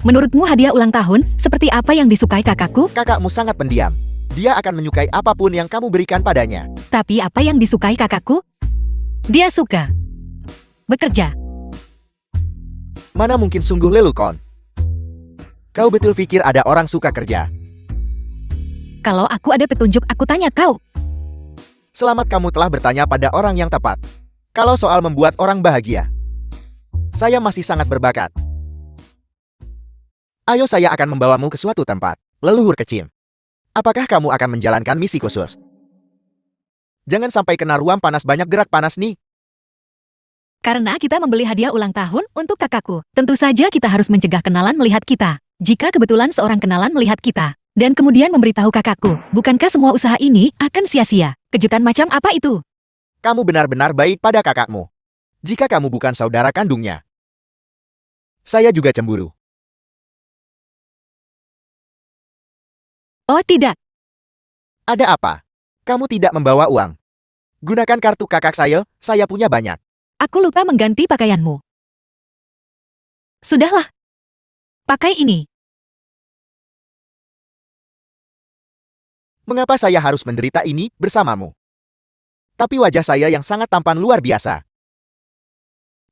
Menurutmu hadiah ulang tahun seperti apa yang disukai kakakku? Kakakmu sangat pendiam. Dia akan menyukai apapun yang kamu berikan padanya. Tapi apa yang disukai kakakku? Dia suka bekerja. Mana mungkin sungguh lelukon. Kau betul pikir ada orang suka kerja? Kalau aku ada petunjuk, aku tanya kau. Selamat, kamu telah bertanya pada orang yang tepat. Kalau soal membuat orang bahagia, saya masih sangat berbakat. Ayo, saya akan membawamu ke suatu tempat. Leluhur kecil. Apakah kamu akan menjalankan misi khusus? Jangan sampai kena ruam panas, banyak gerak panas nih. Karena kita membeli hadiah ulang tahun untuk kakakku. Tentu saja kita harus mencegah kenalan melihat kita. Jika kebetulan seorang kenalan melihat kita, dan kemudian memberitahu kakakku, bukankah semua usaha ini akan sia-sia? Kejutan macam apa itu? Kamu benar-benar baik pada kakakmu. Jika kamu bukan saudara kandungnya, saya juga cemburu. Oh tidak, Ada apa? Kamu tidak membawa uang. Gunakan kartu kakak saya punya banyak. aku lupa mengganti pakaianmu. Sudahlah. Pakai ini. Mengapa saya harus menderita ini bersamamu? Tapi wajah saya yang sangat tampan luar biasa.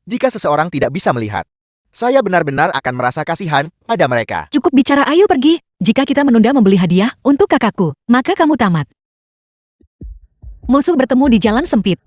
Jika seseorang tidak bisa melihat, saya benar-benar akan merasa kasihan pada mereka. Cukup bicara, ayo pergi. Jika kita menunda membeli hadiah untuk kakakku, maka kamu tamat. Musuh bertemu di jalan sempit.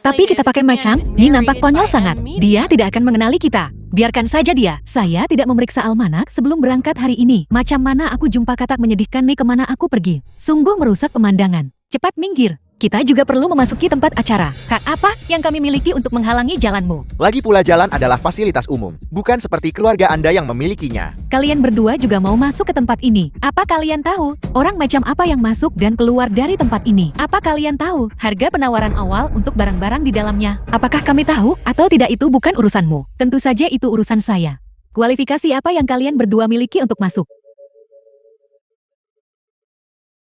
Tapi kita pakai macam, ini nampak konyol sangat. Dia tidak akan mengenali kita. Biarkan saja dia. Saya tidak memeriksa almanak sebelum berangkat hari ini. Macam mana aku jumpa katak menyedihkan nih, kemana aku pergi. Sungguh merusak pemandangan. Cepat minggir. Kita juga perlu memasuki tempat acara. Kak, apa yang kami miliki untuk menghalangi jalanmu? Lagi pula jalan adalah fasilitas umum, bukan seperti keluarga Anda yang memilikinya. Kalian berdua juga mau masuk ke tempat ini. Apa kalian tahu orang macam apa yang masuk dan keluar dari tempat ini? Apa kalian tahu harga penawaran awal untuk barang-barang di dalamnya? Apakah kami tahu atau tidak, itu bukan urusanmu. Tentu saja itu urusan saya. Kualifikasi apa yang kalian berdua miliki untuk masuk?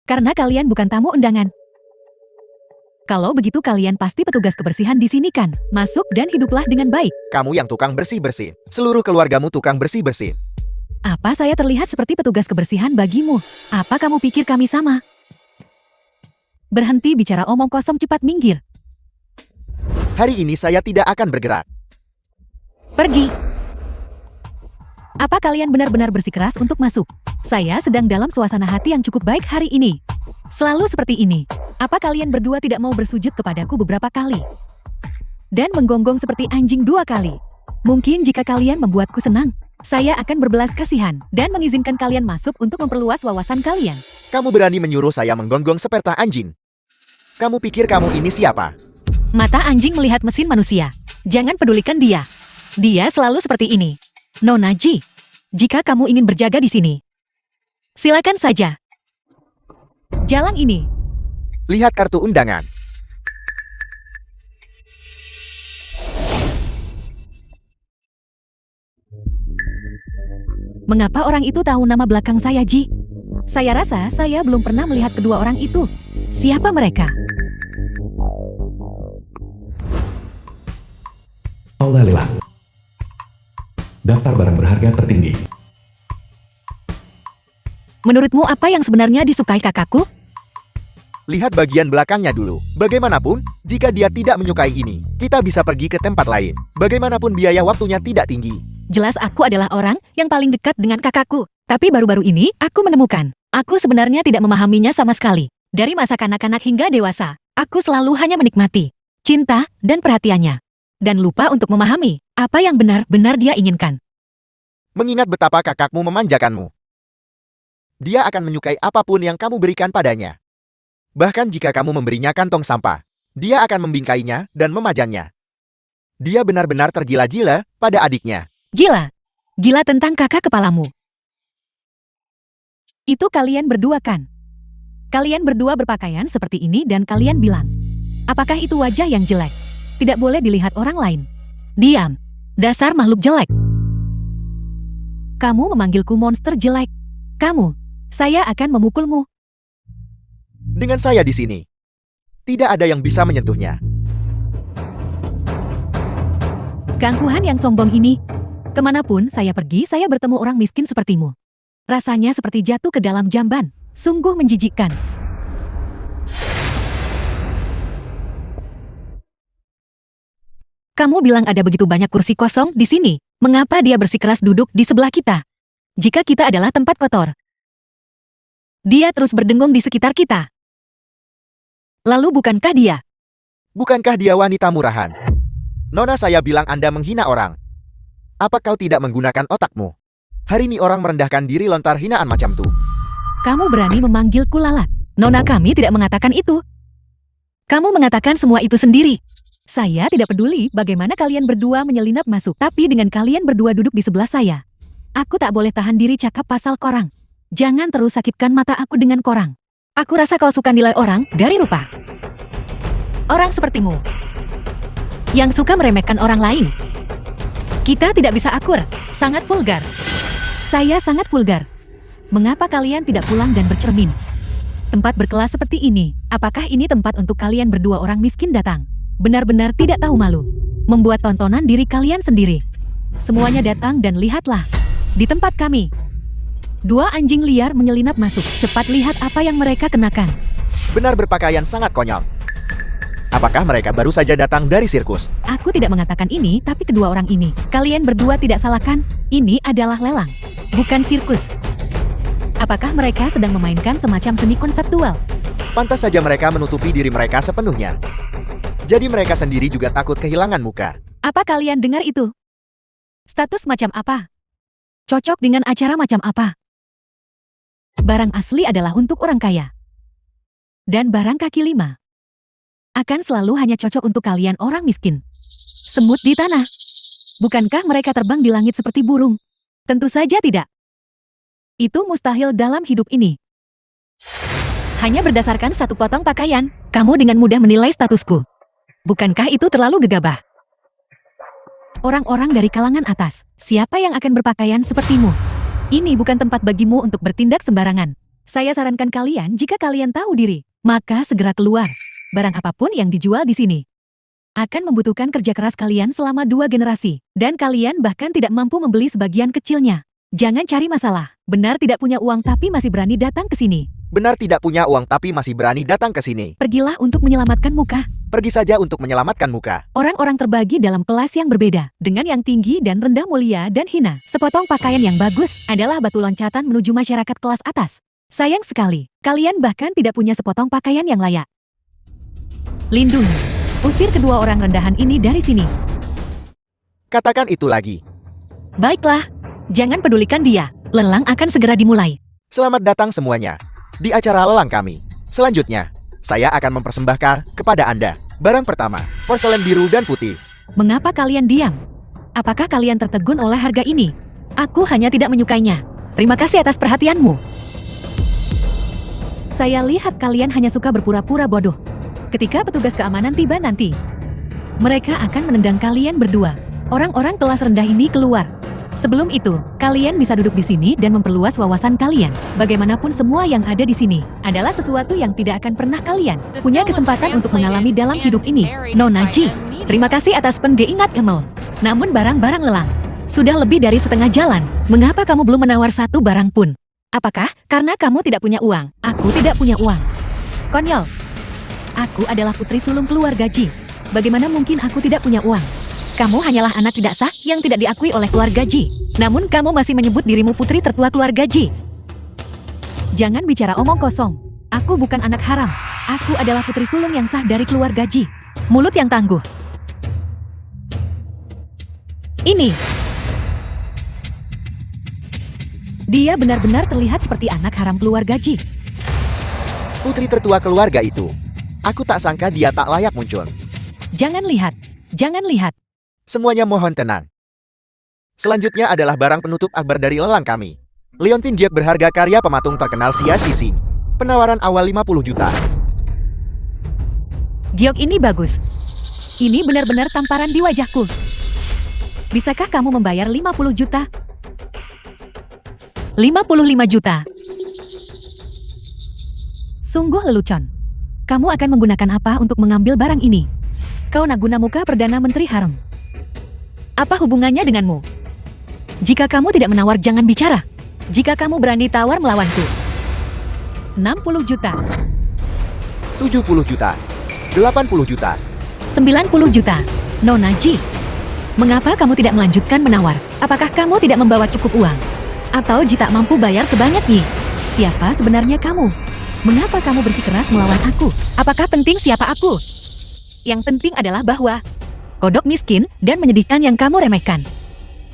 Karena kalian bukan tamu undangan. Kalau begitu kalian pasti petugas kebersihan di sini kan? Masuk dan hiduplah dengan baik. Kamu yang tukang bersih-bersih. Seluruh keluargamu tukang bersih-bersih. Apa saya terlihat seperti petugas kebersihan bagimu? Apa kamu pikir kami sama? Berhenti bicara omong kosong, cepat minggir. Hari ini saya tidak akan bergerak. Pergi. Apa kalian benar-benar bersikeras untuk masuk? Saya sedang dalam suasana hati yang cukup baik hari ini. Selalu seperti ini. Apa kalian berdua tidak mau bersujud kepadaku beberapa kali? Dan menggonggong seperti anjing 2 kali? Mungkin jika kalian membuatku senang, saya akan berbelas kasihan dan mengizinkan kalian masuk untuk memperluas wawasan kalian. Kamu berani menyuruh saya menggonggong seperti anjing? Kamu pikir kamu ini siapa? Mata anjing melihat mesin manusia. Jangan pedulikan dia. Dia selalu seperti ini. Nona Ji, jika kamu ingin berjaga di sini, silakan saja. Jalan ini. Lihat kartu undangan. Mengapa orang itu tahu nama belakang saya, Ji? Saya rasa saya belum pernah melihat kedua orang itu. Siapa mereka? Aula lelang. Daftar barang berharga tertinggi. Menurutmu apa yang sebenarnya disukai kakakku? Lihat bagian belakangnya dulu. Bagaimanapun, jika dia tidak menyukai ini, kita bisa pergi ke tempat lain. Bagaimanapun biaya waktunya tidak tinggi. Jelas aku adalah orang yang paling dekat dengan kakakku. Tapi baru-baru ini, aku menemukan. Aku sebenarnya tidak memahaminya sama sekali. Dari masa kanak-kanak hingga dewasa, aku selalu hanya menikmati. cinta, dan perhatiannya. Dan lupa untuk memahami apa yang benar-benar dia inginkan. Mengingat betapa kakakmu memanjakanmu. Dia akan menyukai apapun yang kamu berikan padanya. Bahkan jika kamu memberinya kantong sampah, dia akan membingkainya dan memajangnya. Dia benar-benar tergila-gila pada adiknya. Gila. Gila tentang kakak kepalamu. Itu kalian berdua kan? Kalian berdua berpakaian seperti ini dan kalian bilang, apakah itu wajah yang jelek? Tidak boleh dilihat orang lain. Diam. Dasar makhluk jelek. Kamu memanggilku monster jelek. Kamu. Saya akan memukulmu. Dengan saya di sini, tidak ada yang bisa menyentuhnya. Keangkuhan yang sombong ini. Kemanapun saya pergi, saya bertemu orang miskin sepertimu. Rasanya seperti jatuh ke dalam jamban. Sungguh menjijikkan. Kamu bilang ada begitu banyak kursi kosong di sini. Mengapa dia bersikeras duduk di sebelah kita? Jika kita adalah tempat kotor. Dia terus berdengung di sekitar kita. Lalu bukankah dia? Bukankah dia wanita murahan? Nona, saya bilang Anda menghina orang. Apa kau tidak menggunakan otakmu? Hari ini orang merendahkan diri lontar hinaan macam tuh. Kamu berani memanggilku lalat. Nona kami tidak mengatakan itu. Kamu mengatakan semua itu sendiri. Saya tidak peduli bagaimana kalian berdua menyelinap masuk. Tapi dengan kalian berdua duduk di sebelah saya. Aku tak boleh tahan diri cakap pasal korang. Jangan terus sakitkan mata aku dengan korang. Aku rasa kau suka nilai orang dari rupa. Orang sepertimu. Yang suka meremehkan orang lain. Kita tidak bisa akur, sangat vulgar. Saya sangat vulgar. Mengapa kalian tidak pulang dan bercermin? Tempat berkelas seperti ini, apakah ini tempat untuk kalian berdua orang miskin datang? Benar-benar tidak tahu malu. Membuat tontonan diri kalian sendiri. Semuanya datang dan lihatlah. Di tempat kami. 2 anjing liar menyelinap masuk. Cepat lihat apa yang mereka kenakan. Benar berpakaian sangat konyol. Apakah mereka baru saja datang dari sirkus? Aku tidak mengatakan ini, tapi kedua orang ini. Kalian berdua tidak salah kan? Ini adalah lelang, bukan sirkus. Apakah mereka sedang memainkan semacam seni konseptual? Pantas saja mereka menutupi diri mereka sepenuhnya. Jadi mereka sendiri juga takut kehilangan muka. Apa kalian dengar itu? Status macam apa? Cocok dengan acara macam apa? Barang asli adalah untuk orang kaya. Dan barang kaki 5 akan selalu hanya cocok untuk kalian orang miskin. Semut di tanah. Bukankah mereka terbang di langit seperti burung? Tentu saja tidak. Itu mustahil dalam hidup ini. Hanya berdasarkan satu potong pakaian, kamu dengan mudah menilai statusku. Bukankah itu terlalu gegabah? Orang-orang dari kalangan atas, siapa yang akan berpakaian sepertimu? Ini bukan tempat bagimu untuk bertindak sembarangan. Saya sarankan kalian, jika kalian tahu diri, maka segera keluar. Barang apapun yang dijual di sini akan membutuhkan kerja keras kalian selama 2 generasi, dan kalian bahkan tidak mampu membeli sebagian kecilnya. Jangan cari masalah. Benar tidak punya uang tapi masih berani datang ke sini. Benar tidak punya uang tapi masih berani datang ke sini. Pergilah untuk menyelamatkan muka. Pergi saja untuk menyelamatkan muka. Orang-orang terbagi dalam kelas yang berbeda, dengan yang tinggi dan rendah, mulia dan hina. Sepotong pakaian yang bagus adalah batu loncatan menuju masyarakat kelas atas. Sayang sekali, kalian bahkan tidak punya sepotong pakaian yang layak. Lindungi. Usir kedua orang rendahan ini dari sini. Katakan itu lagi. Baiklah. Jangan pedulikan dia. Lelang akan segera dimulai. Selamat datang semuanya di acara lelang kami. Selanjutnya, saya akan mempersembahkan kepada Anda barang pertama, porselen biru dan putih. Mengapa kalian diam? Apakah kalian tertegun oleh harga ini? Aku hanya tidak menyukainya. Terima kasih atas perhatianmu. Saya lihat kalian hanya suka berpura-pura bodoh. Ketika petugas keamanan tiba nanti, mereka akan menendang kalian berdua. Orang-orang kelas rendah ini keluar. Sebelum itu, kalian bisa duduk di sini dan memperluas wawasan kalian. Bagaimanapun semua yang ada di sini adalah sesuatu yang tidak akan pernah kalian punya kesempatan untuk mengalami dalam hidup ini. Nona Ji, terima kasih atas pengingatmu. Namun barang-barang lelang sudah lebih dari setengah jalan. Mengapa kamu belum menawar satu barang pun? Apakah karena kamu tidak punya uang? Aku tidak punya uang. Konyol. Aku adalah putri sulung keluarga Ji. Bagaimana mungkin aku tidak punya uang? Kamu hanyalah anak tidak sah yang tidak diakui oleh keluarga Ji. Namun kamu masih menyebut dirimu putri tertua keluarga Ji. Jangan bicara omong kosong. Aku bukan anak haram. Aku adalah putri sulung yang sah dari keluarga Ji. Mulut yang tangguh. Ini. Dia benar-benar terlihat seperti anak haram keluarga Ji. Putri tertua keluarga itu. Aku tak sangka dia tak layak muncul. Jangan lihat. Jangan lihat. Semuanya mohon tenang. Selanjutnya adalah barang penutup akbar dari lelang kami. Leontin Giok berharga karya pematung terkenal Xia Xixing. Penawaran awal 50 juta. Giok ini bagus. Ini benar-benar tamparan di wajahku. Bisakah kamu membayar 50 juta? 55 juta. Sungguh lelucon. Kamu akan menggunakan apa untuk mengambil barang ini? Kau Naguna Muka Perdana Menteri Harem. Apa hubungannya denganmu? Jika kamu tidak menawar, jangan bicara. Jika kamu berani tawar melawanku. 60 juta. 70 juta. 80 juta. 90 juta. Nona Ji. Mengapa kamu tidak melanjutkan menawar? Apakah kamu tidak membawa cukup uang? Atau Ji tak mampu bayar sebanyak ini? Siapa sebenarnya kamu? Mengapa kamu bersikeras melawan aku? Apakah penting siapa aku? Yang penting adalah bahwa kodok miskin dan menyedihkan yang kamu remehkan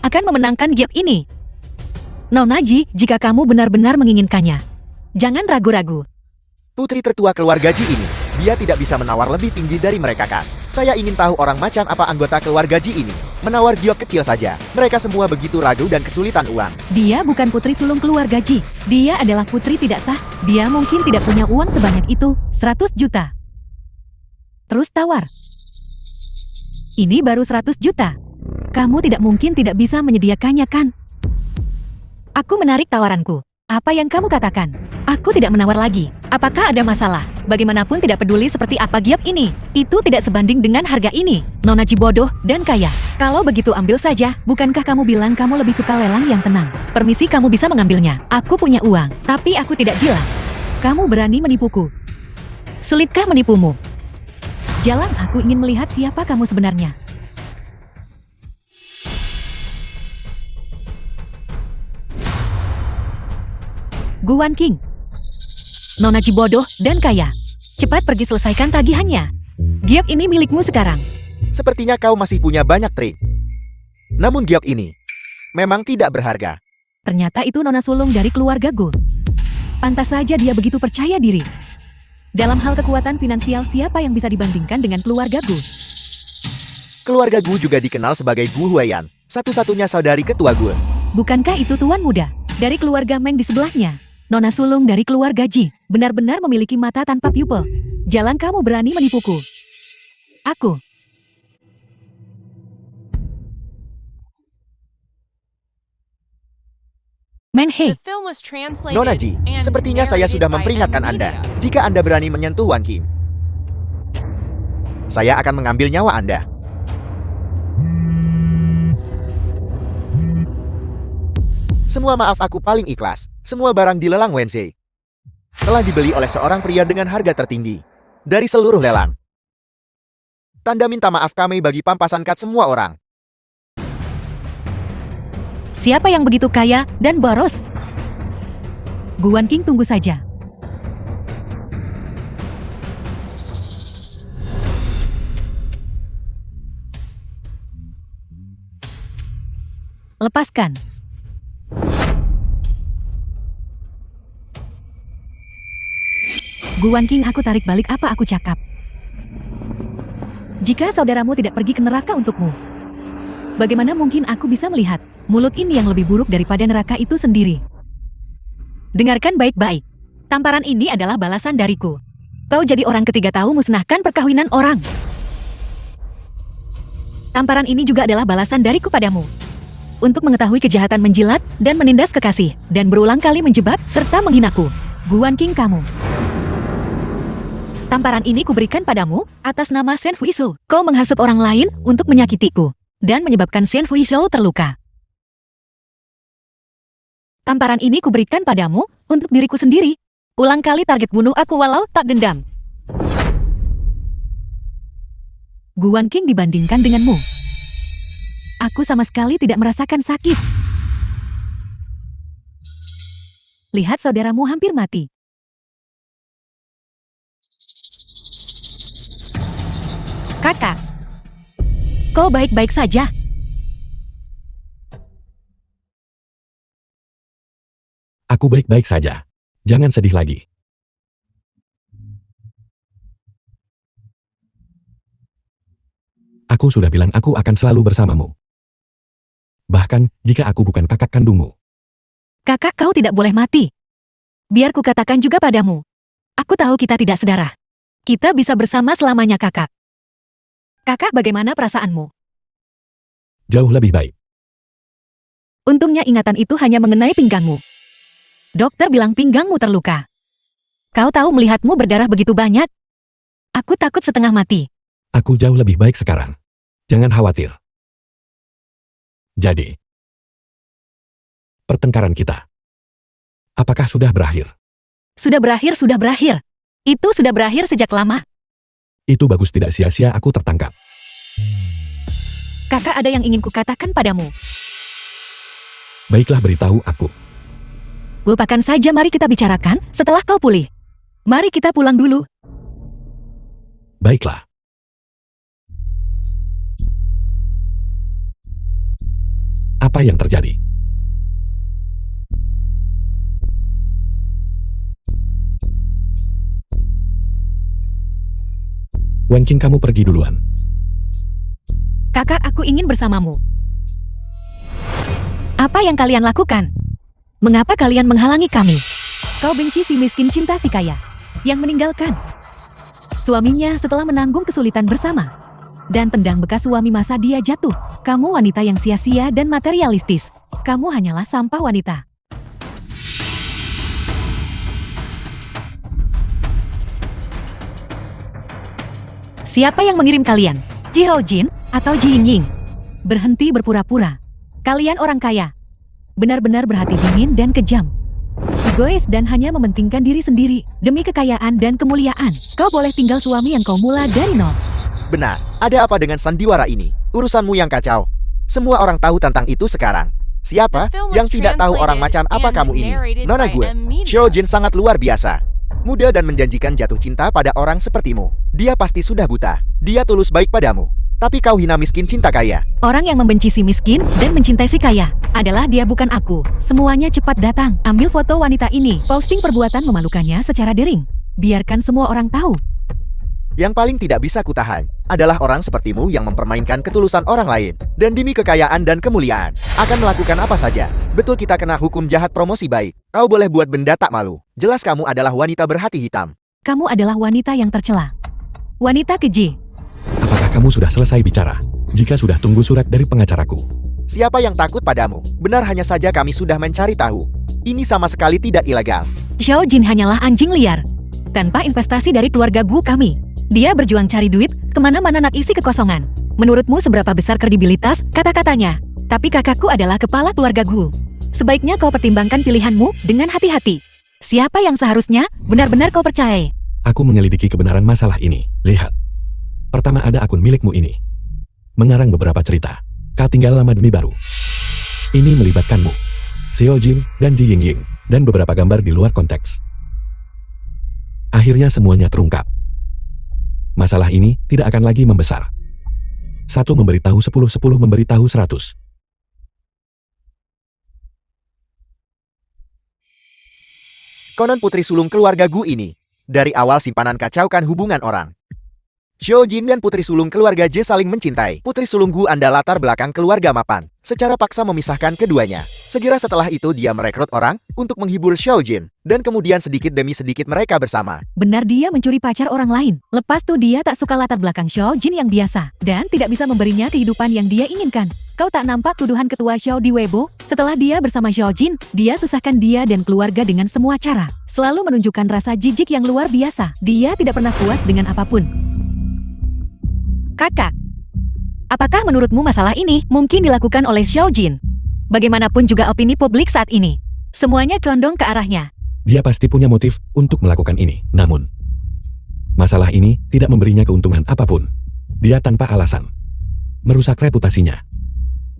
akan memenangkan Giok ini. Nona Ji, jika kamu benar-benar menginginkannya, jangan ragu-ragu. Putri tertua keluarga Ji ini, dia tidak bisa menawar lebih tinggi dari mereka kan? Saya ingin tahu orang macam apa anggota keluarga Ji ini. Menawar Giok kecil saja. Mereka semua begitu ragu dan kesulitan uang. Dia bukan putri sulung keluarga Ji. Dia adalah putri tidak sah. Dia mungkin tidak punya uang sebanyak itu. 100 juta. Terus tawar. Ini baru 100 juta. Kamu tidak mungkin tidak bisa menyediakannya kan? Aku menarik tawaranku. Apa yang kamu katakan? Aku tidak menawar lagi. Apakah ada masalah? Bagaimanapun tidak peduli seperti apa Giok ini. Itu tidak sebanding dengan harga ini. Nona Ji bodoh dan kaya. Kalau begitu ambil saja. Bukankah kamu bilang kamu lebih suka lelang yang tenang? Permisi, kamu bisa mengambilnya. Aku punya uang. Tapi aku tidak gila. Kamu berani menipuku. Sulitkah menipumu? Jalan, aku ingin melihat siapa kamu sebenarnya. Guan King. Nona Ji bodoh dan kaya. Cepat pergi selesaikan tagihannya. Giok ini milikmu sekarang. Sepertinya kau masih punya banyak trik. Namun Giok ini memang tidak berharga. Ternyata itu nona sulung dari keluarga Gu. Pantas saja dia begitu percaya diri. Dalam hal kekuatan finansial, siapa yang bisa dibandingkan dengan keluarga Gu? Keluarga Gu juga dikenal sebagai Gu Huayan, satu-satunya saudari ketua Gu. Bukankah itu tuan muda dari keluarga Meng di sebelahnya? Nona sulung dari keluarga Ji benar-benar memiliki mata tanpa pupil. Jalan, kamu berani menipuku. Aku. Meng He. Nona Ji, sepertinya saya sudah memperingatkan Anda. Jika Anda berani menyentuh Wan Kim, saya akan mengambil nyawa Anda. Semua maaf, aku paling ikhlas. Semua barang di lelang Wenxi telah dibeli oleh seorang pria dengan harga tertinggi dari seluruh lelang. Tanda minta maaf kami bagi pampasan kat semua orang. Siapa yang begitu kaya dan boros? Guan King, tunggu saja. Lepaskan. Guan King, aku tarik balik apa aku cakap. Jika saudaramu tidak pergi ke neraka untukmu, bagaimana mungkin aku bisa melihat mulut ini yang lebih buruk daripada neraka itu sendiri? Dengarkan baik-baik. Tamparan ini adalah balasan dariku. Kau jadi orang ketiga tahu musnahkan perkawinan orang. Tamparan ini juga adalah balasan dariku padamu. Untuk mengetahui kejahatan menjilat dan menindas kekasih, dan berulang kali menjebak serta menghinaku. Guan King, kamu. Tamparan ini kuberikan padamu atas nama Shen Fuishou. Kau menghasut orang lain untuk menyakitiku dan menyebabkan Shen Fuishou terluka. Tamparan ini kuberikan padamu untuk diriku sendiri. Ulang kali target bunuh aku walau tak dendam. Guan King, dibandingkan denganmu, aku sama sekali tidak merasakan sakit. Lihat, saudaramu hampir mati. Kakak, kau baik-baik saja? Aku baik-baik saja. Jangan sedih lagi. Aku sudah bilang aku akan selalu bersamamu. Bahkan, jika aku bukan kakak kandungmu. Kakak, kau tidak boleh mati. Biar ku katakan juga padamu. Aku tahu kita tidak sedarah. Kita bisa bersama selamanya, kakak. Kakak, bagaimana perasaanmu? Jauh lebih baik. Untungnya ingatan itu hanya mengenai pinggangmu. Dokter bilang pinggangmu terluka. Kau tahu melihatmu berdarah begitu banyak? Aku takut setengah mati. Aku jauh lebih baik sekarang. Jangan khawatir. Jadi, pertengkaran kita, apakah sudah berakhir? Sudah berakhir, sudah berakhir. Itu sudah berakhir sejak lama. Itu bagus, tidak sia-sia aku tertangkap. Kakak, ada yang ingin kukatakan padamu. Baiklah, beritahu aku. Lupakan saja, mari kita bicarakan setelah kau pulih. Mari kita pulang dulu. Baiklah. Apa yang terjadi? Wenqing, kamu pergi duluan. Kakak, aku ingin bersamamu. Apa yang kalian lakukan? Mengapa kalian menghalangi kami? Kau benci si miskin cinta si kaya, yang meninggalkan suaminya setelah menanggung kesulitan bersama. Dan tendang bekas suami masa dia jatuh. Kamu wanita yang sia-sia dan materialistis. Kamu hanyalah sampah wanita. Siapa yang mengirim kalian? Ji Haojin atau Ji Yingying? Berhenti berpura-pura. Kalian orang kaya. Benar-benar berhati dingin dan kejam. Egois dan hanya mementingkan diri sendiri. Demi kekayaan dan kemuliaan, kau boleh tinggal suami yang kau mula dari nol. Benar, ada apa dengan sandiwara ini? Urusanmu yang kacau. Semua orang tahu tentang itu sekarang. Siapa yang tidak tahu orang macan apa kamu ini? Nona gue, Xiaojin sangat luar biasa. Muda dan menjanjikan jatuh cinta pada orang sepertimu. Dia pasti sudah buta. Dia tulus baik padamu. Tapi kau hina miskin cinta kaya. Orang yang membenci si miskin dan mencintai si kaya adalah dia, bukan aku. Semuanya cepat datang. Ambil foto wanita ini. Posting perbuatan memalukannya secara daring. Biarkan semua orang tahu. Yang paling tidak bisa kutahan adalah orang sepertimu yang mempermainkan ketulusan orang lain. Dan demi kekayaan dan kemuliaan, akan melakukan apa saja. Betul, kita kena hukum jahat promosi baik. Kau boleh buat benda tak malu. Jelas kamu adalah wanita berhati hitam. Kamu adalah wanita yang tercela. Wanita keji. Apakah kamu sudah selesai bicara? Jika sudah, tunggu surat dari pengacaraku. Siapa yang takut padamu? Benar, hanya saja kami sudah mencari tahu. Ini sama sekali tidak ilegal. Xiaojin hanyalah anjing liar. Tanpa investasi dari keluarga Gu kami. Dia berjuang cari duit, kemana-mana nak isi kekosongan. Menurutmu seberapa besar kredibilitas kata-katanya? Tapi kakakku adalah kepala keluarga Gu. Sebaiknya kau pertimbangkan pilihanmu dengan hati-hati. Siapa yang seharusnya benar-benar kau percayai? Aku menyelidiki kebenaran masalah ini. Lihat. Pertama, ada akun milikmu ini. Mengarang beberapa cerita. Kau tinggal lama demi baru. Ini melibatkanmu, Xiaojin, dan Ji Yingying, dan beberapa gambar di luar konteks. Akhirnya semuanya terungkap. Masalah ini tidak akan lagi membesar. 1 memberitahu 10, 10 memberitahu 100. Konon putri sulung keluarga Gu ini dari awal simpanan kacaukan hubungan orang. Xiaojin dan putri sulung keluarga J saling mencintai. Putri sulung Gu anda latar belakang keluarga mapan. Secara paksa memisahkan keduanya. Segera setelah itu dia merekrut orang untuk menghibur Xiaojin. Dan kemudian sedikit demi sedikit mereka bersama. Benar, dia mencuri pacar orang lain. Lepas itu dia tak suka latar belakang Xiaojin yang biasa. Dan tidak bisa memberinya kehidupan yang dia inginkan. Kau tak nampak tuduhan ketua Xiao di Weibo? Setelah dia bersama Xiaojin, dia susahkan dia dan keluarga dengan semua cara. Selalu menunjukkan rasa jijik yang luar biasa. Dia tidak pernah puas dengan apapun. Kakak, apakah menurutmu masalah ini mungkin dilakukan oleh Xiaojin? Bagaimanapun juga opini publik saat ini, semuanya condong ke arahnya. Dia pasti punya motif untuk melakukan ini. Namun, masalah ini tidak memberinya keuntungan apapun. Dia tanpa alasan merusak reputasinya.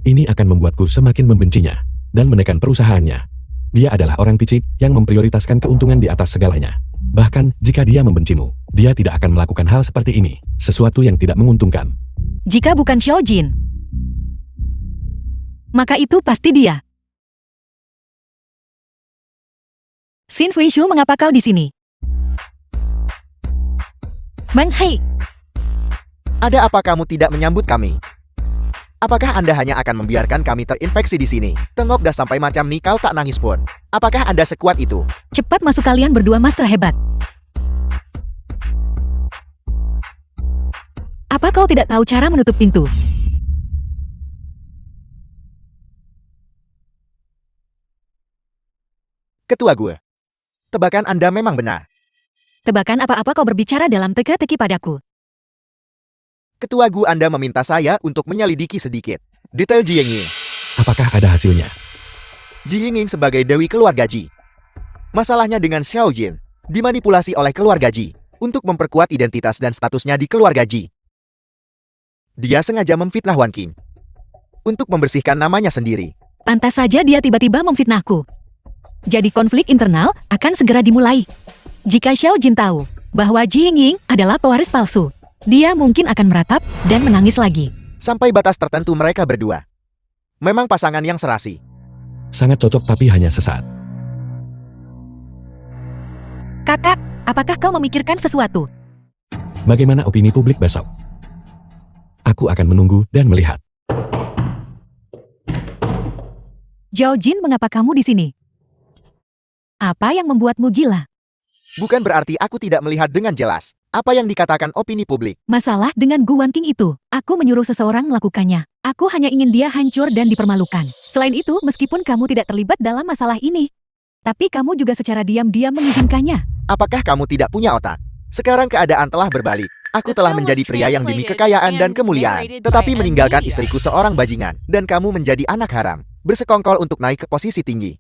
Ini akan membuatku semakin membencinya dan menekan perusahaannya. Dia adalah orang picik yang memprioritaskan keuntungan di atas segalanya. Bahkan jika dia membencimu, dia tidak akan melakukan hal seperti ini. Sesuatu yang tidak menguntungkan. Jika bukan Xiao Jin, maka itu pasti dia. Xin Fuishu, mengapa kau di sini? Meng Hei, Ada apa kamu tidak menyambut kami? Apakah Anda hanya akan membiarkan kami terinfeksi di sini? Tengok dah sampai macam nih kau tak nangis pun. Apakah Anda sekuat itu? cepat masuk kalian berdua master hebat. Apa kau tidak tahu cara menutup pintu? Ketua gue. Tebakan Anda memang benar. Tebakan apa-apa kau berbicara dalam teka-teki padaku. Ketua gue Anda meminta saya untuk menyelidiki sedikit detail Ji Yingying. Apakah ada hasilnya? Ji Yingying sebagai Dewi Keluarga Ji. Masalahnya dengan Xiao Jin, dimanipulasi oleh keluarga Ji untuk memperkuat identitas dan statusnya di keluarga Ji. Dia sengaja memfitnah Wan Qing untuk membersihkan namanya sendiri. Pantas saja dia tiba-tiba memfitnahku. Jadi konflik internal akan segera dimulai. Jika Xiao Jin tahu bahwa Ji Yingying adalah pewaris palsu, dia mungkin akan meratap dan menangis lagi. Sampai batas tertentu mereka berdua memang pasangan yang serasi. Sangat cocok tapi hanya sesaat. Kakak, apakah kau memikirkan sesuatu? Bagaimana opini publik besok? Aku akan menunggu dan melihat. Zhao Jin, mengapa kamu di sini? Apa yang membuatmu gila? Bukan berarti aku tidak melihat dengan jelas apa yang dikatakan opini publik. Masalah dengan Gu Wanqing itu, aku menyuruh seseorang melakukannya. Aku hanya ingin dia hancur dan dipermalukan. Selain itu, meskipun kamu tidak terlibat dalam masalah ini, tapi kamu juga secara diam-diam mengizinkannya. Apakah kamu tidak punya otak? Sekarang keadaan telah berbalik. Aku telah menjadi pria yang demi kekayaan dan kemuliaan, tetapi meninggalkan istriku seorang bajingan, dan kamu menjadi anak haram, bersekongkol untuk naik ke posisi tinggi.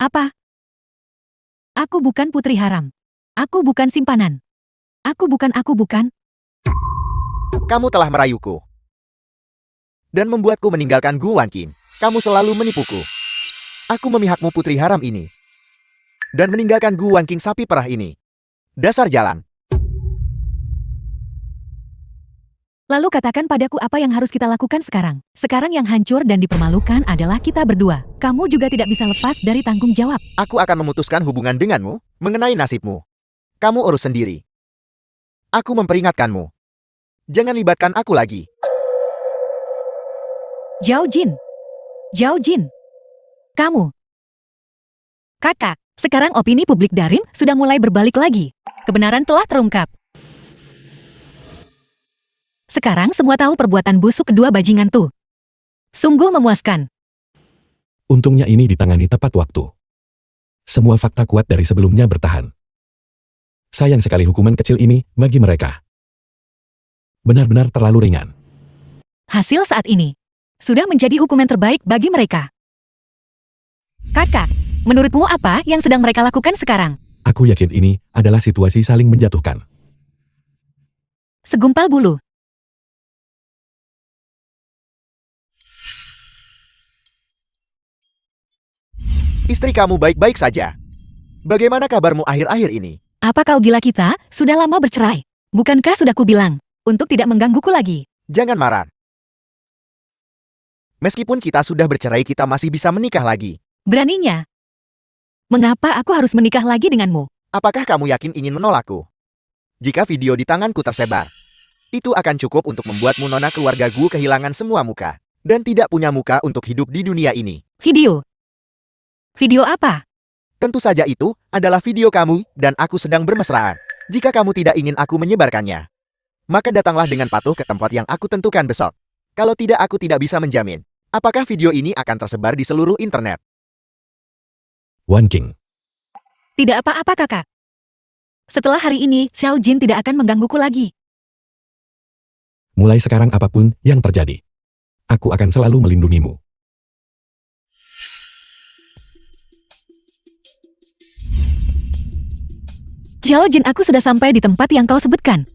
Apa? Aku bukan putri haram. Aku bukan simpanan. Aku bukan. Kamu telah merayuku dan membuatku meninggalkan Gu Wanqing. Kamu selalu menipuku. Aku memihakmu putri haram ini dan meninggalkan Gu Wanqing sapi perah ini. Dasar jalan. Lalu katakan padaku apa yang harus kita lakukan sekarang. Sekarang yang hancur dan dipermalukan adalah kita berdua. Kamu juga tidak bisa lepas dari tanggung jawab. Aku akan memutuskan hubungan denganmu mengenai nasibmu. Kamu urus sendiri. Aku memperingatkanmu. Jangan libatkan aku lagi. Zhao Jin. Zhao Jin. Kamu. Kakak, sekarang opini publik Darim sudah mulai berbalik lagi. Kebenaran telah terungkap. Sekarang semua tahu perbuatan busuk kedua bajingan tuh. Sungguh memuaskan. Untungnya ini ditangani tepat waktu. Semua fakta kuat dari sebelumnya bertahan. Sayang sekali hukuman kecil ini bagi mereka. Benar-benar terlalu ringan. Hasil saat ini sudah menjadi hukuman terbaik bagi mereka. Kakak, menurutmu apa yang sedang mereka lakukan sekarang? Aku yakin ini adalah situasi saling menjatuhkan. Segumpal bulu. Istri kamu baik-baik saja. Bagaimana kabarmu akhir-akhir ini? Apa kau gila, kita sudah lama bercerai? Bukankah sudah kubilang untuk tidak menggangguku lagi? Jangan marah. Meskipun kita sudah bercerai, kita masih bisa menikah lagi. Beraninya. Mengapa aku harus menikah lagi denganmu? Apakah kamu yakin ingin menolakku? Jika video di tanganku tersebar, itu akan cukup untuk membuatmu nona keluarga Gu kehilangan semua muka dan tidak punya muka untuk hidup di dunia ini. Video? Video apa? Tentu saja itu adalah video kamu dan aku sedang bermesraan. Jika kamu tidak ingin aku menyebarkannya, maka datanglah dengan patuh ke tempat yang aku tentukan besok. Kalau tidak, aku tidak bisa menjamin apakah video ini akan tersebar di seluruh internet. Wan Qing. Tidak apa-apa, kakak. Setelah hari ini, Xiao Jin tidak akan menggangguku lagi. Mulai sekarang apapun yang terjadi, aku akan selalu melindungimu. Xiao Jin, aku sudah sampai di tempat yang kau sebutkan.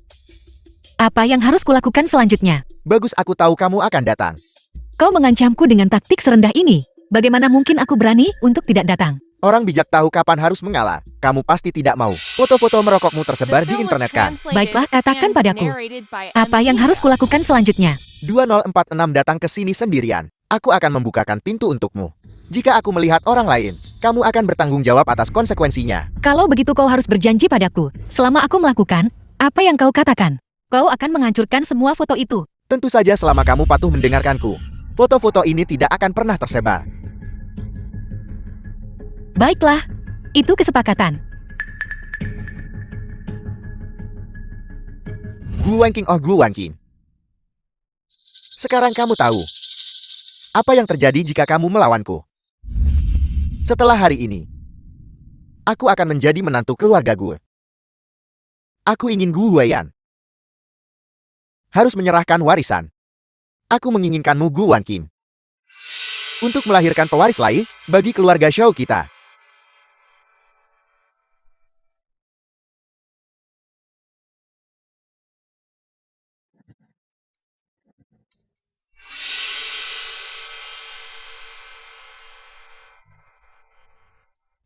Apa yang harus kulakukan selanjutnya? Bagus, aku tahu kamu akan datang. Kau mengancamku dengan taktik serendah ini. Bagaimana mungkin aku berani untuk tidak datang? Orang bijak tahu kapan harus mengalah. Kamu pasti tidak mau. Foto-foto merokokmu tersebar di internet kan? Baiklah, katakan padaku. Apa yang harus kulakukan selanjutnya? 2046 datang ke sini sendirian. Aku akan membukakan pintu untukmu. Jika aku melihat orang lain, kamu akan bertanggung jawab atas konsekuensinya. Kalau begitu kau harus berjanji padaku. Selama aku melakukan, apa yang kau katakan? Kau akan menghancurkan semua foto itu. Tentu saja selama kamu patuh mendengarkanku. Foto-foto ini tidak akan pernah tersebar. Baiklah, itu kesepakatan. Gu Wanking oh Gu Wanking. Sekarang kamu tahu apa yang terjadi jika kamu melawanku. Setelah hari ini, aku akan menjadi menantu keluarga gue. Aku ingin Gu Weiyan harus menyerahkan warisan. Aku menginginkanmu Gu Wanking untuk melahirkan pewaris lain bagi keluarga Shao kita.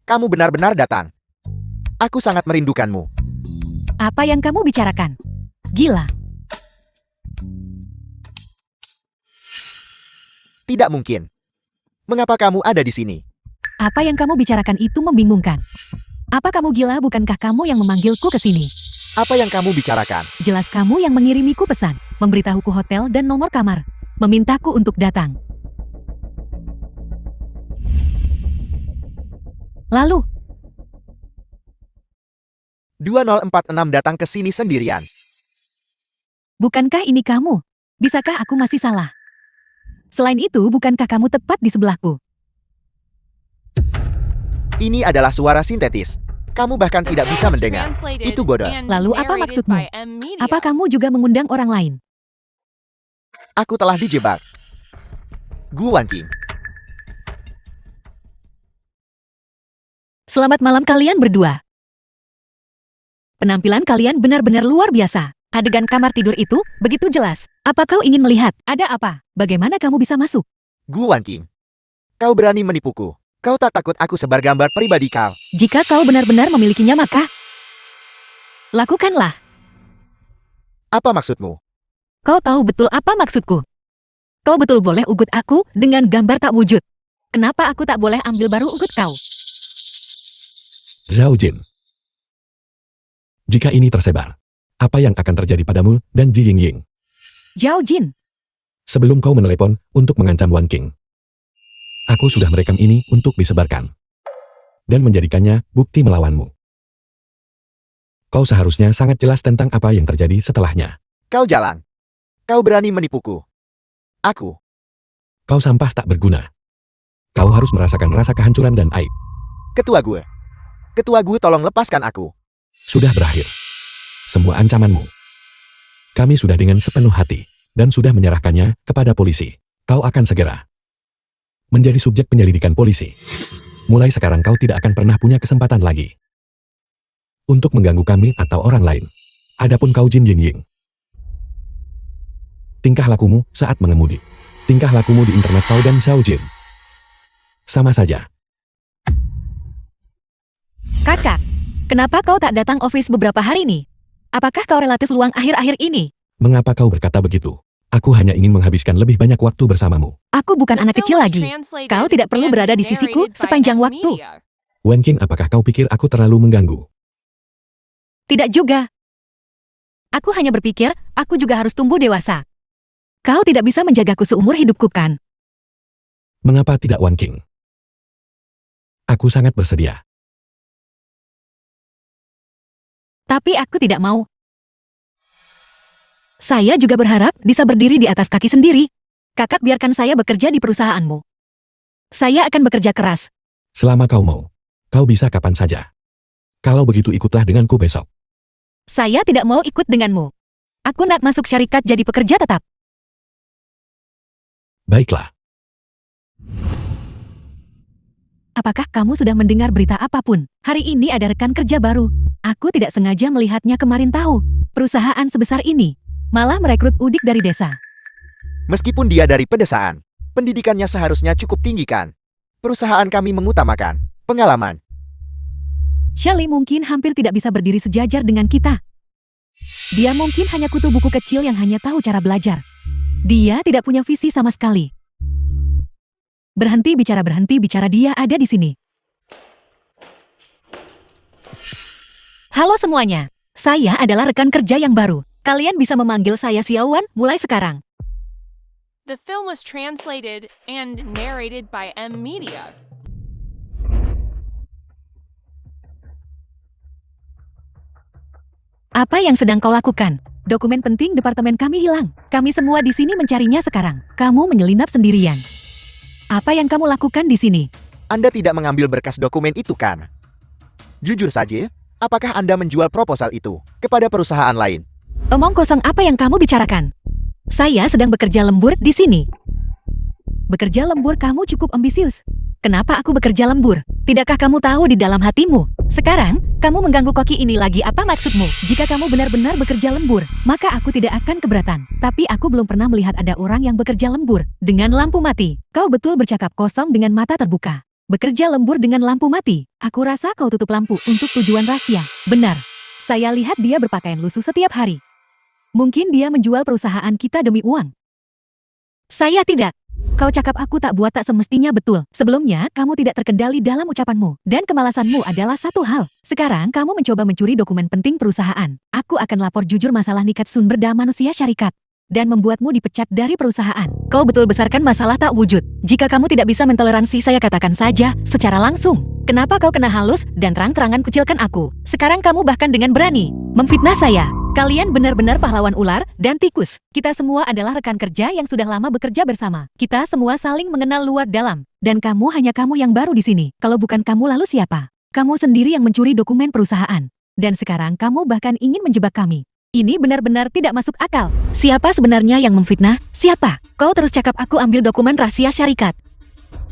Kamu benar-benar datang. Aku sangat merindukanmu. Apa yang kamu bicarakan? Gila. Tidak mungkin. Mengapa kamu ada di sini? Apa yang kamu bicarakan itu membingungkan. Apa kamu gila? Bukankah kamu yang memanggilku ke sini? Apa yang kamu bicarakan? Jelas kamu yang mengirimiku pesan, memberitahuku hotel dan nomor kamar, memintaku untuk datang. Lalu, 2046 datang ke sini sendirian. bukankah ini kamu? Bisakah aku masih salah? Selain itu, bukankah kamu tepat di sebelahku? Ini adalah suara sintetis. Kamu bahkan tidak bisa mendengar. Itu bodoh. Lalu apa maksudmu? Apa kamu juga mengundang orang lain? Aku telah dijebak. Gu Wanking. Selamat malam kalian berdua. Penampilan kalian benar-benar luar biasa. Adegan kamar tidur itu begitu jelas. Apa kau ingin melihat? Ada apa? Bagaimana kamu bisa masuk? Gu Wanking. Kau berani menipuku. Kau tak takut aku sebar gambar pribadi kau? Jika kau benar-benar memilikinya maka lakukanlah. Apa maksudmu? Kau tahu betul apa maksudku. Kau betul boleh ugut aku dengan gambar tak wujud. Kenapa aku tak boleh ambil baru ugut kau? Zhao Jin. Jika ini tersebar, apa yang akan terjadi padamu dan Ji Yingying? Zhao Jin, Sebelum kau menelepon untuk mengancam Wanking, aku sudah merekam ini untuk disebarkan dan menjadikannya bukti melawanmu. Kau seharusnya sangat jelas tentang apa yang terjadi setelahnya. Kau jalan. Kau berani menipuku. Aku. Kau sampah tak berguna. Kau harus merasakan rasa kehancuran dan aib. Ketua gue. Ketua gue, tolong lepaskan aku. Sudah berakhir. Semua ancamanmu. Kami sudah dengan sepenuh hati dan sudah menyerahkannya kepada polisi. Kau akan segera menjadi subjek penyelidikan polisi. Mulai sekarang kau tidak akan pernah punya kesempatan lagi untuk mengganggu kami atau orang lain. Adapun kau Jin Yingying, tingkah lakumu saat mengemudi, tingkah lakumu di internet kau dan Zhao Jin sama saja. kakak. Kenapa kau tak datang office beberapa hari ini? Apakah kau relatif luang akhir-akhir ini? Mengapa kau berkata begitu? Aku hanya ingin menghabiskan lebih banyak waktu bersamamu. Aku bukan anak kecil lagi. Kau tidak perlu berada di sisiku sepanjang waktu. Wanking, apakah kau pikir aku terlalu mengganggu? Tidak juga. Aku hanya berpikir, aku juga harus tumbuh dewasa. Kau tidak bisa menjagaku seumur hidupku kan? Mengapa tidak Wanking? Aku sangat bersedia. Tapi aku tidak mau. Saya juga berharap bisa berdiri di atas kaki sendiri. Kakak, biarkan saya bekerja di perusahaanmu. Saya akan bekerja keras. Selama kau mau, kau bisa kapan saja. Kalau begitu ikutlah denganku besok. Saya tidak mau ikut denganmu. Aku nak masuk syarikat jadi pekerja tetap. Baiklah. Apakah kamu sudah mendengar berita apapun? Hari ini ada rekan kerja baru. Aku tidak sengaja melihatnya kemarin tahu. Perusahaan sebesar ini malah merekrut udik dari desa. Meskipun dia dari pedesaan, pendidikannya seharusnya cukup tinggi kan? Perusahaan kami mengutamakan pengalaman. Shelley mungkin hampir tidak bisa berdiri sejajar dengan kita. Dia mungkin hanya kutu buku kecil yang hanya tahu cara belajar. Dia tidak punya visi sama sekali. Berhenti bicara, dia ada di sini. Halo semuanya, saya adalah rekan kerja yang baru. Kalian bisa memanggil saya Xiaowan mulai sekarang. The film was translated and narrated by M Media. Apa yang sedang kau lakukan? Dokumen penting departemen kami hilang. Kami semua di sini mencarinya sekarang. Kamu menyelinap sendirian. Apa yang kamu lakukan di sini? Anda tidak mengambil berkas dokumen itu kan? Jujur saja, apakah Anda menjual proposal itu kepada perusahaan lain? Omong kosong apa yang kamu bicarakan? Saya sedang bekerja lembur di sini. Bekerja lembur kamu cukup ambisius. Kenapa aku bekerja lembur? Tidakkah kamu tahu di dalam hatimu? Sekarang, kamu mengganggu koki ini lagi, apa maksudmu? Jika kamu benar-benar bekerja lembur, maka aku tidak akan keberatan. Tapi aku belum pernah melihat ada orang yang bekerja lembur dengan lampu mati. Kau betul bercakap kosong dengan mata terbuka. Bekerja lembur dengan lampu mati. Aku rasa kau tutup lampu untuk tujuan rahasia. Benar. Saya lihat dia berpakaian lusuh setiap hari. Mungkin dia menjual perusahaan kita demi uang. Saya tidak. Kau cakap aku tak buat tak semestinya betul. Sebelumnya, kamu tidak terkendali dalam ucapanmu. Dan kemalasanmu adalah satu hal. Sekarang, kamu mencoba mencuri dokumen penting perusahaan. Aku akan lapor jujur masalah nikat sumber daya manusia syarikat. Dan membuatmu dipecat dari perusahaan. Kau betul besarkan masalah tak wujud. Jika kamu tidak bisa mentoleransi, saya katakan saja secara langsung. Kenapa kau kena halus dan terang-terangan kucilkan aku? Sekarang kamu bahkan dengan berani memfitnah saya. Kalian benar-benar pahlawan ular dan tikus. Kita semua adalah rekan kerja yang sudah lama bekerja bersama. Kita semua saling mengenal luar dalam. Dan hanya kamu yang baru di sini. Kalau bukan kamu lalu siapa? Kamu sendiri yang mencuri dokumen perusahaan. Dan sekarang kamu bahkan ingin menjebak kami. Ini benar-benar tidak masuk akal. Siapa sebenarnya yang memfitnah? Siapa? Kau terus cakap aku ambil dokumen rahasia syarikat.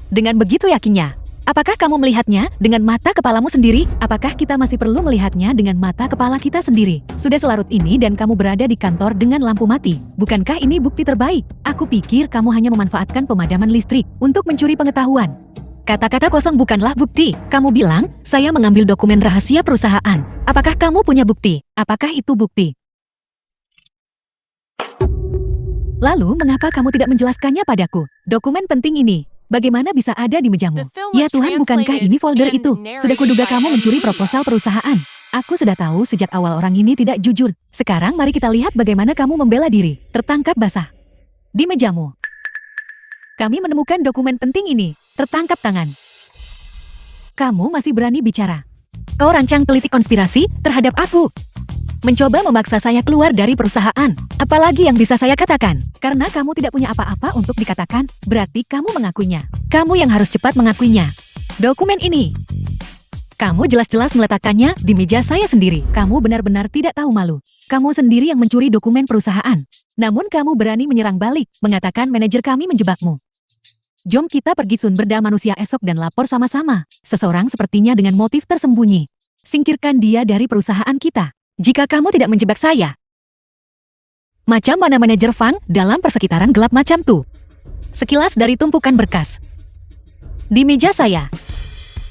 Dengan begitu yakinnya. Apakah kamu melihatnya dengan mata kepalamu sendiri? Apakah kita masih perlu melihatnya dengan mata kepala kita sendiri? Sudah selarut ini dan kamu berada di kantor dengan lampu mati. Bukankah ini bukti terbaik? Aku pikir kamu hanya memanfaatkan pemadaman listrik untuk mencuri pengetahuan. Kata-kata kosong bukanlah bukti. Kamu bilang, saya mengambil dokumen rahasia perusahaan. Apakah kamu punya bukti? Apakah itu bukti? Lalu, mengapa kamu tidak menjelaskannya padaku? Dokumen penting ini. Bagaimana bisa ada di mejamu? Ya Tuhan, bukankah ini folder itu? Sudah kuduga kamu mencuri proposal perusahaan. Aku sudah tahu sejak awal orang ini tidak jujur. Sekarang mari kita lihat bagaimana kamu membela diri. Tertangkap basah. Di mejamu. Kami menemukan dokumen penting ini. Tertangkap tangan. Kamu masih berani bicara. Kau rancang teliti konspirasi terhadap aku. Mencoba memaksa saya keluar dari perusahaan. Apalagi yang bisa saya katakan? Karena kamu tidak punya apa-apa untuk dikatakan, berarti kamu mengakuinya. Kamu yang harus cepat mengakuinya. Dokumen ini. Kamu jelas-jelas meletakkannya di meja saya sendiri. Kamu benar-benar tidak tahu malu. Kamu sendiri yang mencuri dokumen perusahaan. Namun kamu berani menyerang balik, mengatakan manajer kami menjebakmu. Jom kita pergi sumber daya manusia esok dan lapor sama-sama. Seseorang sepertinya dengan motif tersembunyi. Singkirkan dia dari perusahaan kita. Jika kamu tidak menjebak saya. Macam mana manajer Fang dalam persekitaran gelap macam tuh? Sekilas dari tumpukan berkas. Di meja saya.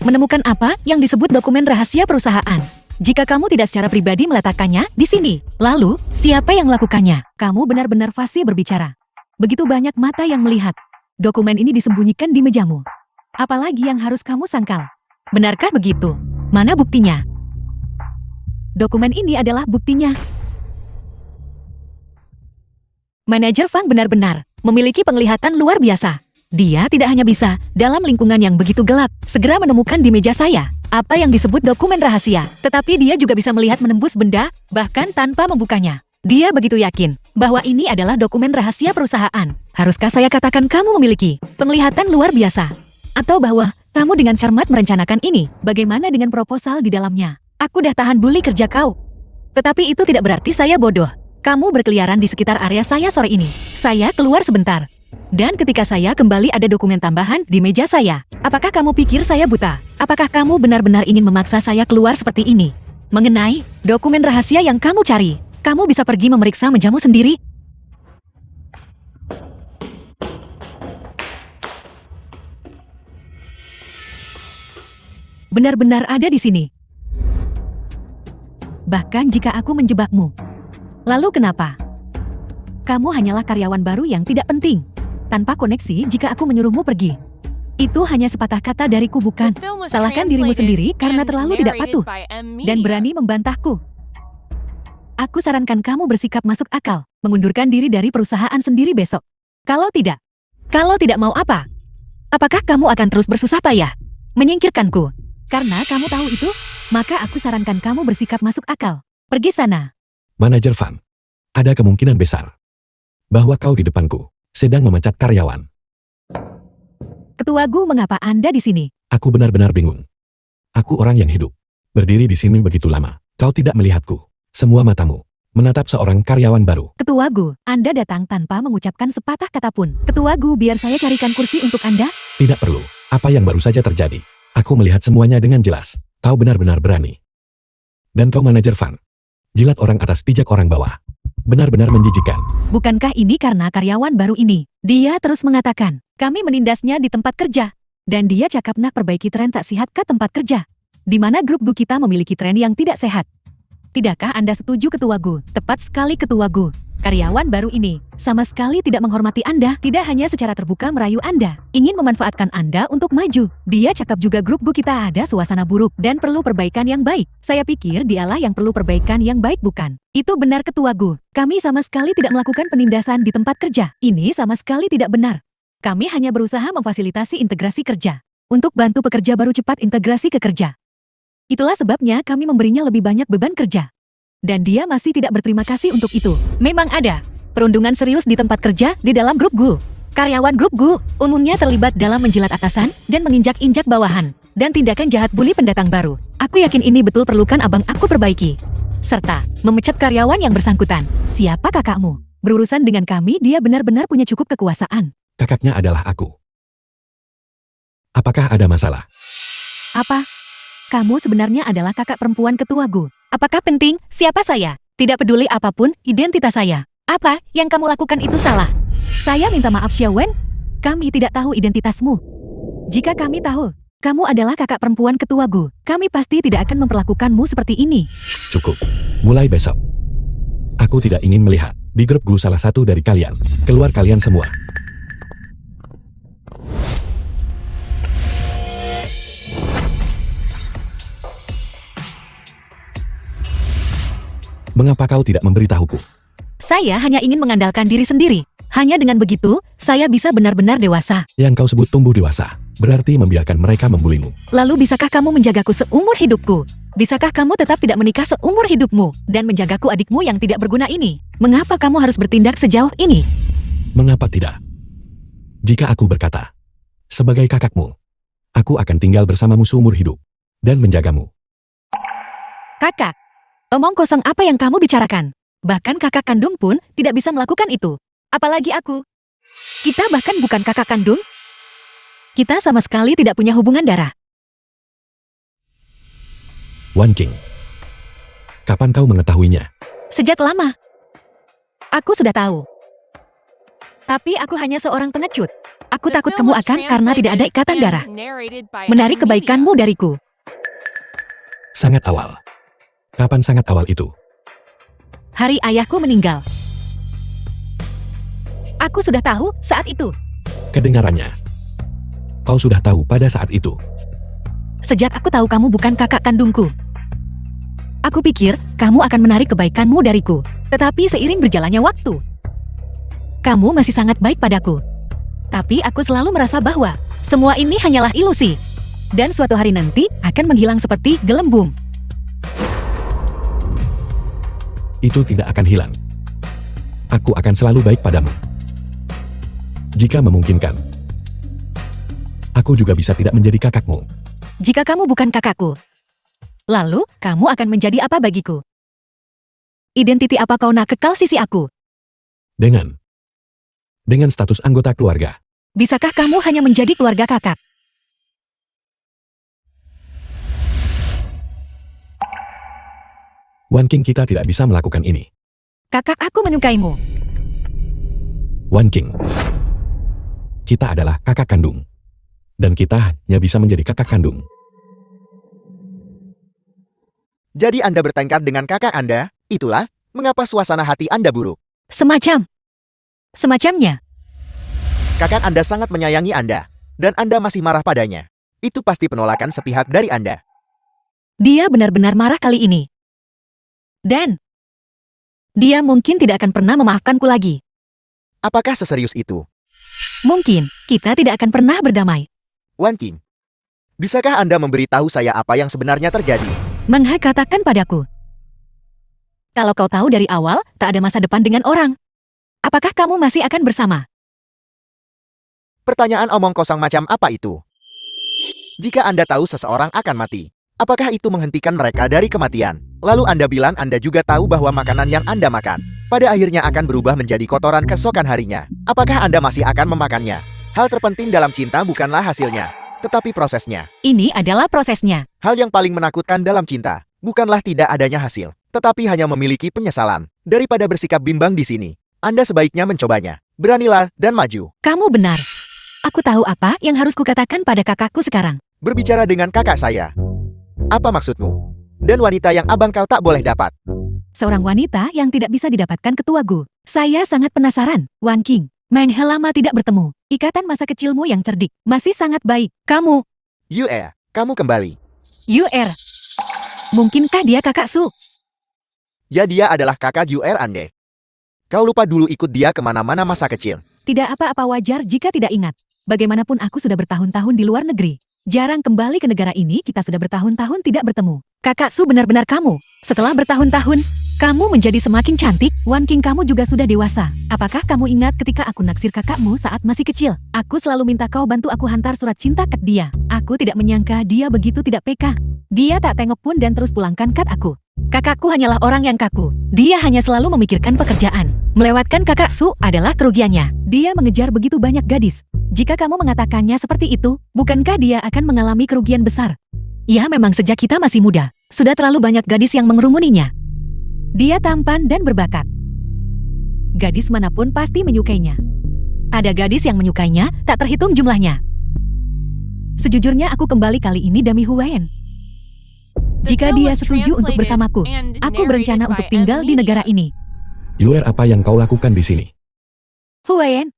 Menemukan apa yang disebut dokumen rahasia perusahaan. Jika kamu tidak secara pribadi meletakkannya di sini. Lalu, siapa yang melakukannya? Kamu benar-benar fasih berbicara. Begitu banyak mata yang melihat. Dokumen ini disembunyikan di mejamu. Apalagi yang harus kamu sangkal? Benarkah begitu? Mana buktinya? Dokumen ini adalah buktinya. Manajer Fang benar-benar memiliki penglihatan luar biasa. Dia tidak hanya bisa, dalam lingkungan yang begitu gelap, segera menemukan di meja saya apa yang disebut dokumen rahasia. Tetapi dia juga bisa melihat menembus benda, bahkan tanpa membukanya. Dia begitu yakin bahwa ini adalah dokumen rahasia perusahaan. Haruskah saya katakan kamu memiliki penglihatan luar biasa? Atau bahwa kamu dengan cermat merencanakan ini? Bagaimana dengan proposal di dalamnya? Aku dah tahan bully kerja kau. Tetapi itu tidak berarti saya bodoh. Kamu berkeliaran di sekitar area saya sore ini. Saya keluar sebentar. Dan ketika saya kembali ada dokumen tambahan di meja saya. Apakah kamu pikir saya buta? Apakah kamu benar-benar ingin memaksa saya keluar seperti ini? Mengenai dokumen rahasia yang kamu cari, kamu bisa pergi memeriksa mejamu sendiri. benar-benar ada di sini. Bahkan jika aku menjebakmu. Lalu kenapa? Kamu hanyalah karyawan baru yang tidak penting. Tanpa koneksi jika aku menyuruhmu pergi. Itu hanya sepatah kata dariku bukan. The film was Salahkan dirimu sendiri translated karena and terlalu tidak narrated patuh. by M Dan Media. berani membantahku. Aku sarankan kamu bersikap masuk akal. Mengundurkan diri dari perusahaan sendiri besok. Kalau tidak mau apa? Apakah kamu akan terus bersusah payah? Menyingkirkanku. Karena kamu tahu itu, maka aku sarankan kamu bersikap masuk akal. Pergi sana. Manajer Van. Ada kemungkinan besar bahwa kau di depanku sedang memecat karyawan. Ketua Gu, mengapa Anda di sini? Aku benar-benar bingung. Aku orang yang hidup. Berdiri di sini begitu lama. Kau tidak melihatku. Semua matamu menatap seorang karyawan baru. Ketua Gu, Anda datang tanpa mengucapkan sepatah kata pun. Ketua Gu, biar saya carikan kursi untuk Anda. Tidak perlu. Apa yang baru saja terjadi? Aku melihat semuanya dengan jelas. Kau benar-benar berani. Dan kau manajer Van. Jilat orang atas, pijak orang bawah. Benar-benar menjijikan. Bukankah ini karena karyawan baru ini? Dia terus mengatakan, kami menindasnya di tempat kerja. Dan dia cakap nak perbaiki tren tak sehat ke tempat kerja. Di mana grup Gu kita memiliki tren yang tidak sehat. Tidakkah Anda setuju, Ketua Gu? Tepat sekali, Ketua Gu. Karyawan baru ini sama sekali tidak menghormati Anda, tidak hanya secara terbuka merayu Anda, ingin memanfaatkan Anda untuk maju. Dia cakap juga grup Gu kita ada suasana buruk dan perlu perbaikan yang baik. Saya pikir dialah yang perlu perbaikan yang baik, bukan? Itu benar, Ketua Gu. Kami sama sekali tidak melakukan penindasan di tempat kerja. Ini sama sekali tidak benar. Kami hanya berusaha memfasilitasi integrasi kerja untuk bantu pekerja baru cepat integrasi ke kerja. Itulah sebabnya kami memberinya lebih banyak beban kerja. Dan dia masih tidak berterima kasih untuk itu. Memang ada perundungan serius di tempat kerja di dalam grup Gu. Karyawan grup Gu umumnya terlibat dalam menjilat atasan dan menginjak-injak bawahan. Dan tindakan jahat bully pendatang baru. Aku yakin ini betul perlukan abang aku perbaiki. Serta memecat karyawan yang bersangkutan. Siapa kakakmu? Berurusan dengan kami, dia benar-benar punya cukup kekuasaan. Kakaknya adalah aku. Apakah ada masalah? Apa? Kamu sebenarnya adalah kakak perempuan Ketua Gu. Apakah penting siapa saya? Tidak peduli apapun identitas saya. Apa yang kamu lakukan itu salah. Saya minta maaf, Xiaowen. Kami tidak tahu identitasmu. Jika kami tahu, kamu adalah kakak perempuan Ketua Gu, kami pasti tidak akan memperlakukanmu seperti ini. Cukup. Mulai besok. Aku tidak ingin melihat di grup Gu salah satu dari kalian. Keluar kalian semua. Mengapa kau tidak memberitahuku? Saya hanya ingin mengandalkan diri sendiri. Hanya dengan begitu, saya bisa benar-benar dewasa. Yang kau sebut tumbuh dewasa, berarti membiarkan mereka membulimu. Lalu bisakah kamu menjagaku seumur hidupku? Bisakah kamu tetap tidak menikah seumur hidupmu dan menjagaku adikmu yang tidak berguna ini? Mengapa kamu harus bertindak sejauh ini? Mengapa tidak? Jika aku berkata, sebagai kakakmu, aku akan tinggal bersamamu seumur hidup dan menjagamu. Kakak, omong kosong apa yang kamu bicarakan? Bahkan kakak kandung pun tidak bisa melakukan itu. Apalagi aku. Kita bahkan bukan kakak kandung. Kita sama sekali tidak punya hubungan darah. Wan King. Kapan kau mengetahuinya? Sejak lama. Aku sudah tahu. Tapi aku hanya seorang pengecut. Aku The takut film kamu was akan karena tidak ada translated ikatan and darah. narrated by Menarik M Media. kebaikanmu dariku. Sangat awal. Kapan sangat awal itu? Hari ayahku meninggal. Aku sudah tahu saat itu. Kedengarannya. Kau sudah tahu pada saat itu. Sejak aku tahu kamu bukan kakak kandungku. Aku pikir kamu akan menarik kebaikanmu dariku. Tetapi seiring berjalannya waktu, kamu masih sangat baik padaku. Tapi aku selalu merasa bahwa semua ini hanyalah ilusi. Dan suatu hari nanti akan menghilang seperti gelembung. Itu tidak akan hilang. Aku akan selalu baik padamu. Jika memungkinkan. Aku juga bisa tidak menjadi kakakmu. Jika kamu bukan kakakku, lalu kamu akan menjadi apa bagiku? Identiti apa kau nak kekal sisi aku? Dengan status anggota keluarga. Bisakah kamu hanya menjadi keluarga kakak? Wan King, kita tidak bisa melakukan ini. Kakak aku menyukaimu. Wan King. Kita adalah kakak kandung. Dan kita hanya bisa menjadi kakak kandung. Jadi Anda bertengkar dengan kakak Anda? Itulah mengapa suasana hati Anda buruk. Semacamnya. Kakak Anda sangat menyayangi Anda, dan Anda masih marah padanya. Itu pasti penolakan sepihak dari Anda. Dia benar-benar marah kali ini. Dan dia mungkin tidak akan pernah memaafkanku lagi. Apakah seserius itu? Mungkin kita tidak akan pernah berdamai. Wan King, bisakah Anda memberitahu saya apa yang sebenarnya terjadi? Mengha katakan padaku. Kalau kau tahu dari awal, tak ada masa depan dengan orang. Apakah kamu masih akan bersama? Pertanyaan omong kosong macam apa itu? Jika Anda tahu seseorang akan mati, apakah itu menghentikan mereka dari kematian? Lalu Anda bilang Anda juga tahu bahwa makanan yang Anda makan pada akhirnya akan berubah menjadi kotoran keesokan harinya. Apakah Anda masih akan memakannya? Hal terpenting dalam cinta bukanlah hasilnya, tetapi prosesnya. Ini adalah prosesnya. Hal yang paling menakutkan dalam cinta bukanlah tidak adanya hasil, tetapi hanya memiliki penyesalan. Daripada bersikap bimbang di sini, Anda sebaiknya mencobanya. Beranilah dan maju. Kamu benar. Aku tahu apa yang harus kukatakan pada kakakku sekarang. Berbicara dengan kakak saya. Apa maksudmu? Dan wanita yang abang kau tak boleh dapat. Seorang wanita yang tidak bisa didapatkan ketua Gu. Saya sangat penasaran, Wan King. Menghe lama tidak bertemu. Ikatan masa kecilmu yang cerdik masih sangat baik. Kamu, Kamu kembali. Mungkinkah dia kakak Su? Ya, dia adalah kakak Ande. Kau lupa dulu ikut dia kemana-mana masa kecil. Tidak apa-apa, wajar jika tidak ingat. Bagaimanapun aku sudah bertahun-tahun di luar negeri. Jarang kembali ke negara ini, kita sudah bertahun-tahun tidak bertemu. Kakak Su benar-benar kamu. Setelah bertahun-tahun, kamu menjadi semakin cantik. Wan King, kamu juga sudah dewasa. Apakah kamu ingat ketika aku naksir kakakmu saat masih kecil? Aku selalu minta kau bantu aku hantar surat cinta ke dia. Aku tidak menyangka dia begitu tidak peka. Dia tak tengok pun dan terus pulangkan kat aku. Kakakku hanyalah orang yang kaku. Dia hanya selalu memikirkan pekerjaan. Melewatkan kakak Su adalah kerugiannya. Dia mengejar begitu banyak gadis. Jika kamu mengatakannya seperti itu, bukankah dia akan mengalami kerugian besar? Ya, memang sejak kita masih muda, sudah terlalu banyak gadis yang mengerumuninya. Dia tampan dan berbakat. Gadis manapun pasti menyukainya. Ada gadis yang menyukainya, tak terhitung jumlahnya. Sejujurnya aku kembali kali ini demi Huayan. Jika dia setuju untuk bersamaku, aku berencana untuk tinggal di negara ini. Apa yang kau lakukan di sini? Huayan.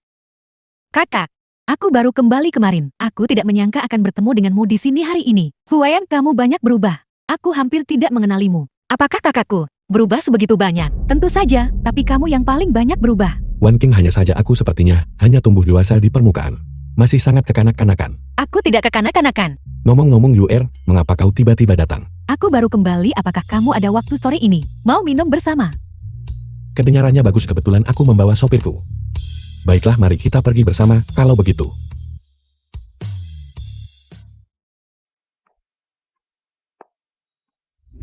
Kakak, aku baru kembali kemarin. Aku tidak menyangka akan bertemu denganmu di sini hari ini. Huayan, kamu banyak berubah. Aku hampir tidak mengenalimu. Apakah kakakku berubah sebegitu banyak? Tentu saja, tapi kamu yang paling banyak berubah. Wan King, hanya saja aku sepertinya hanya tumbuh dewasa di permukaan. Masih sangat kekanak-kanakan. Aku tidak kekanak-kanakan. Ngomong-ngomong mengapa kau tiba-tiba datang? Aku baru kembali, apakah kamu ada waktu sore ini? Mau minum bersama? Kedengarannya bagus, kebetulan aku membawa sopirku. Baiklah, mari kita pergi bersama, kalau begitu.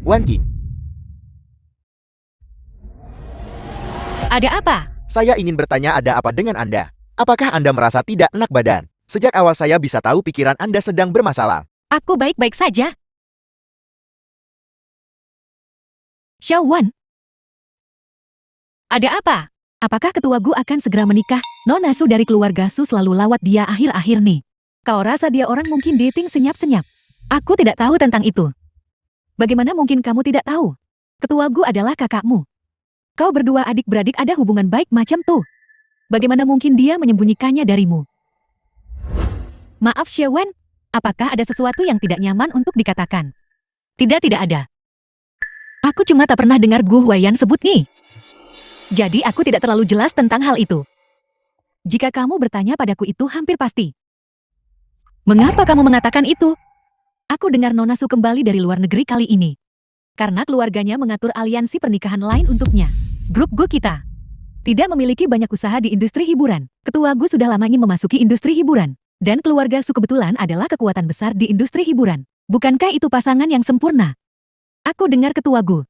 Wan King, ada apa? saya ingin bertanya ada apa dengan Anda? Apakah Anda merasa tidak enak badan? Sejak awal saya bisa tahu pikiran Anda sedang bermasalah. Aku baik-baik saja. Xiao Wan. Ada apa? Apakah ketua Gu akan segera menikah? Nona Su dari keluarga Su selalu lawat dia akhir-akhir nih. Kau rasa dia orang mungkin dating senyap-senyap? Aku tidak tahu tentang itu. Bagaimana mungkin kamu tidak tahu? Ketua Gu adalah kakakmu. Kau berdua adik-beradik ada hubungan baik macam tuh. Bagaimana mungkin dia menyembunyikannya darimu? Maaf Xiao Wan, apakah ada sesuatu yang tidak nyaman untuk dikatakan? Tidak ada. Aku cuma tak pernah dengar Gu Huayan sebut nih. Jadi aku tidak terlalu jelas tentang hal itu. Jika kamu bertanya padaku itu hampir pasti. Mengapa kamu mengatakan itu? Aku dengar Nona Su kembali dari luar negeri kali ini. Karena keluarganya mengatur aliansi pernikahan lain untuknya. Grup Gu kita tidak memiliki banyak usaha di industri hiburan. Ketua Gu sudah lama ingin memasuki industri hiburan. Dan keluarga Su kebetulan adalah kekuatan besar di industri hiburan. Bukankah itu pasangan yang sempurna? Aku dengar ketua Gu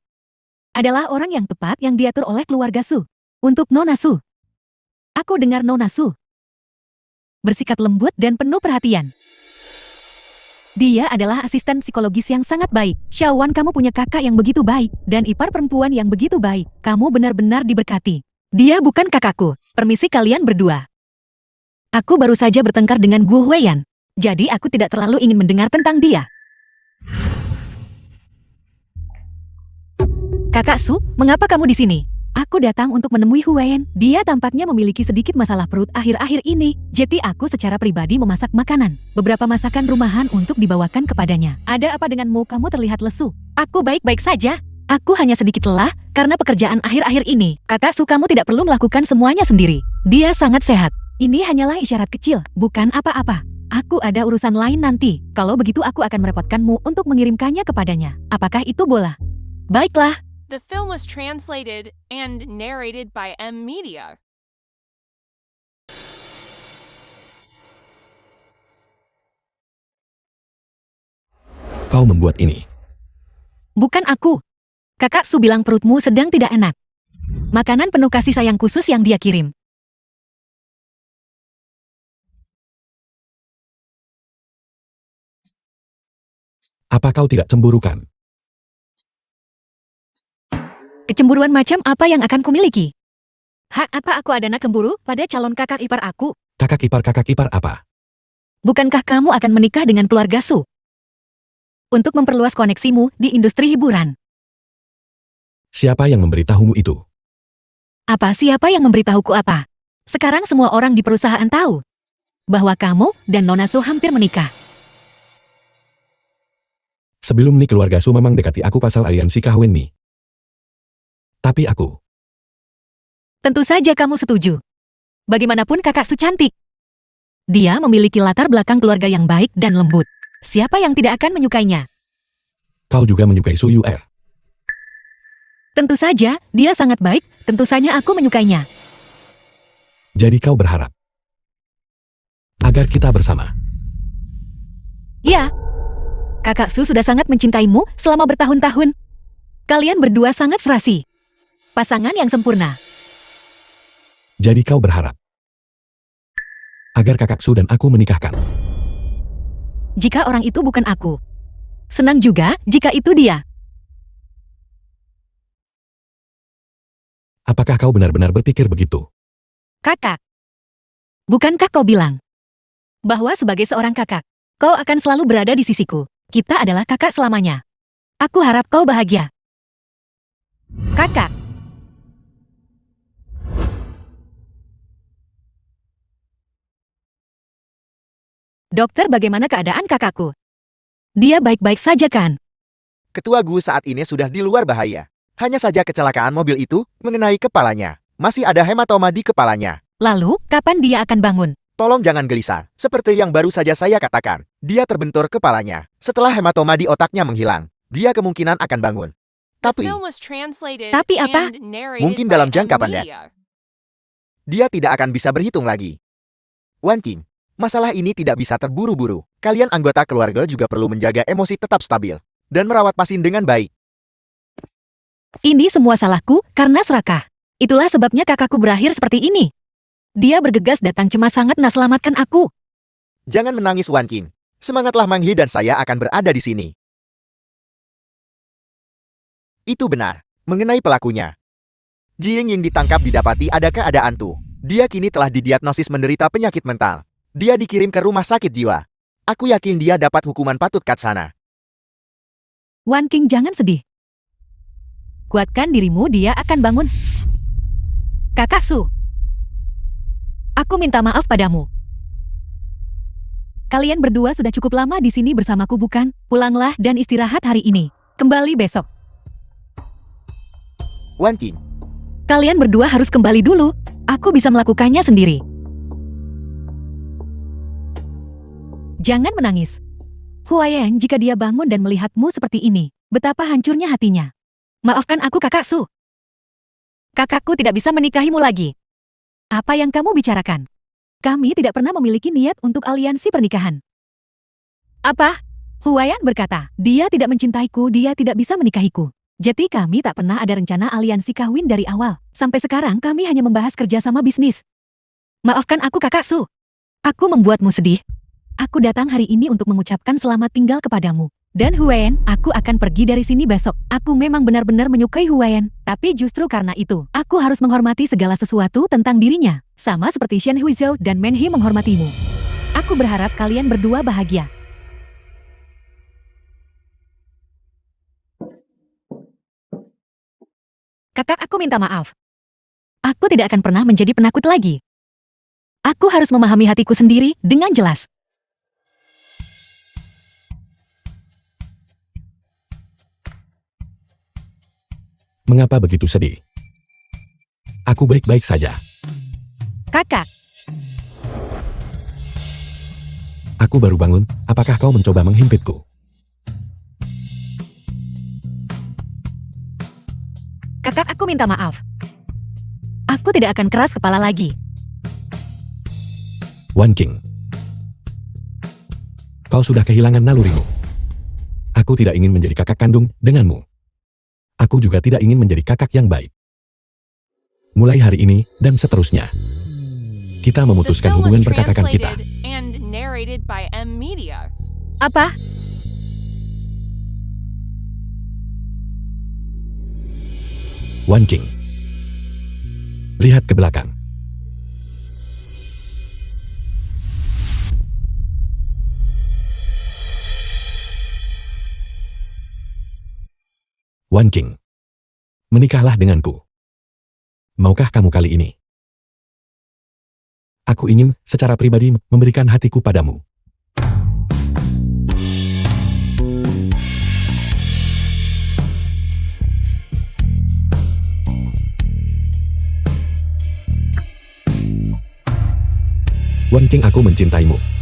adalah orang yang tepat yang diatur oleh keluarga Su. Untuk Nona Su, aku dengar Nona Su bersikap lembut dan penuh perhatian. Dia adalah asisten psikologis yang sangat baik. Xiao Wan, kamu punya kakak yang begitu baik, dan ipar perempuan yang begitu baik. Kamu benar-benar diberkati. Dia bukan kakakku. Permisi kalian berdua. Aku baru saja bertengkar dengan Gu Huayan. Jadi aku tidak terlalu ingin mendengar tentang dia. Kakak Su, mengapa kamu di sini? Aku datang untuk menemui Huayan. Dia tampaknya memiliki sedikit masalah perut akhir-akhir ini. Jadi aku secara pribadi memasak makanan. Beberapa masakan rumahan untuk dibawakan kepadanya. Ada apa denganmu? Kamu terlihat lesu. Aku baik-baik saja. Aku hanya sedikit lelah karena pekerjaan akhir-akhir ini. Kakak Su, kamu tidak perlu melakukan semuanya sendiri. Dia sangat sehat. Ini hanyalah isyarat kecil, bukan apa-apa. Aku ada urusan lain nanti. Kalau begitu aku akan merepotkanmu untuk mengirimkannya kepadanya. Apakah itu bola? Baiklah. The film was translated and narrated by M Media. Kau membuat ini. Bukan aku. Kakak Su bilang perutmu sedang tidak enak. Makanan penuh kasih sayang khusus yang dia kirim. Apa kau tidak cemburu kan? Kecemburuan macam apa yang akan kumiliki? Hak apa aku ada nak cemburu pada calon kakak ipar aku? Kakak ipar apa? Bukankah kamu akan menikah dengan keluarga Su? Untuk memperluas koneksimu di industri hiburan. Siapa yang memberitahumu itu? Siapa yang memberitahuku apa? Sekarang semua orang di perusahaan tahu bahwa kamu dan Nona Su hampir menikah. Sebelum ini keluarga Su memang dekati aku pasal aliansi kawin nih. Tapi aku. Tentu saja kamu setuju. Bagaimanapun kakak Su cantik. Dia memiliki latar belakang keluarga yang baik dan lembut. Siapa yang tidak akan menyukainya? Kau juga menyukai Su Yuer. Tentu saja, dia sangat baik. Tentu saja aku menyukainya. Jadi kau berharap agar kita bersama. Ya. Kakak Su sudah sangat mencintaimu selama bertahun-tahun. Kalian berdua sangat serasi. Pasangan yang sempurna. Jadi kau berharap agar kakak Su dan aku menikahkan. Jika orang itu bukan aku. Senang juga jika itu dia. Apakah kau benar-benar berpikir begitu? Kakak. Bukankah kau bilang bahwa sebagai seorang kakak, kau akan selalu berada di sisiku? Kita adalah kakak selamanya. Aku harap kau bahagia. Kakak. Dokter, bagaimana keadaan kakakku? Dia baik-baik saja kan? Ketua Gu saat ini sudah di luar bahaya. Hanya saja kecelakaan mobil itu mengenai kepalanya. Masih ada hematoma di kepalanya. Lalu, kapan dia akan bangun? Tolong jangan gelisah. Seperti yang baru saja saya katakan. Dia terbentur kepalanya. Setelah hematoma di otaknya menghilang, dia kemungkinan akan bangun. Tapi apa? Mungkin dalam jangka pendek. Dia tidak akan bisa berhitung lagi. Wan King, masalah ini tidak bisa terburu-buru. Kalian anggota keluarga juga perlu menjaga emosi tetap stabil dan merawat pasien dengan baik. Ini semua salahku karena serakah. Itulah sebabnya kakakku berakhir seperti ini. Dia bergegas datang cemas sangat nak selamatkan aku. Jangan menangis Wan King. Semangatlah Mang Hee dan saya akan berada di sini. Itu benar. Mengenai pelakunya. Jiang Ying ditangkap didapati ada keadaan tuh. Dia kini telah didiagnosis menderita penyakit mental. Dia dikirim ke rumah sakit jiwa. Aku yakin dia dapat hukuman patut kat sana. Wan King, jangan sedih. Kuatkan dirimu, dia akan bangun. Kakak Su. Aku minta maaf padamu. Kalian berdua sudah cukup lama di sini bersamaku, bukan? Pulanglah dan istirahat hari ini. Kembali besok. Wan King. Kalian berdua harus kembali dulu. Aku bisa melakukannya sendiri. Jangan menangis. Huayan, jika dia bangun dan melihatmu seperti ini, betapa hancurnya hatinya. Maafkan aku, kakak Su. Kakakku tidak bisa menikahimu lagi. Apa yang kamu bicarakan? Kami tidak pernah memiliki niat untuk aliansi pernikahan. Apa? Huayan berkata, dia tidak mencintaiku, dia tidak bisa menikahiku. Jadi kami tak pernah ada rencana aliansi kawin dari awal. Sampai sekarang kami hanya membahas kerjasama bisnis. Maafkan aku, kakak Su. Aku membuatmu sedih. Aku datang hari ini untuk mengucapkan selamat tinggal kepadamu. Dan Huayan, aku akan pergi dari sini besok. Aku memang benar-benar menyukai Huayan. Tapi justru karena itu, aku harus menghormati segala sesuatu tentang dirinya. Sama seperti Shen Huizhou dan Men He menghormatimu. Aku berharap kalian berdua bahagia. Kakak, aku minta maaf. Aku tidak akan pernah menjadi penakut lagi. Aku harus memahami hatiku sendiri dengan jelas. Mengapa begitu sedih? Aku baik-baik saja. Kakak, Aku baru bangun, apakah kau mencoba menghimpitku? kakak, aku minta maaf. Aku tidak akan keras kepala lagi. Wan King. Kau sudah kehilangan nalurimu. Aku tidak ingin menjadi kakak kandung denganmu. Aku juga tidak ingin menjadi kakak yang baik. Mulai hari ini, dan seterusnya. Kita The memutuskan film was hubungan perkakakan kita. translated and narrated by M Media. Apa? Wan King. Lihat ke belakang. Wan King. Menikahlah denganku. Maukah kamu kali ini? Aku ingin, secara pribadi, memberikan hatiku padamu. Wan King, aku mencintaimu.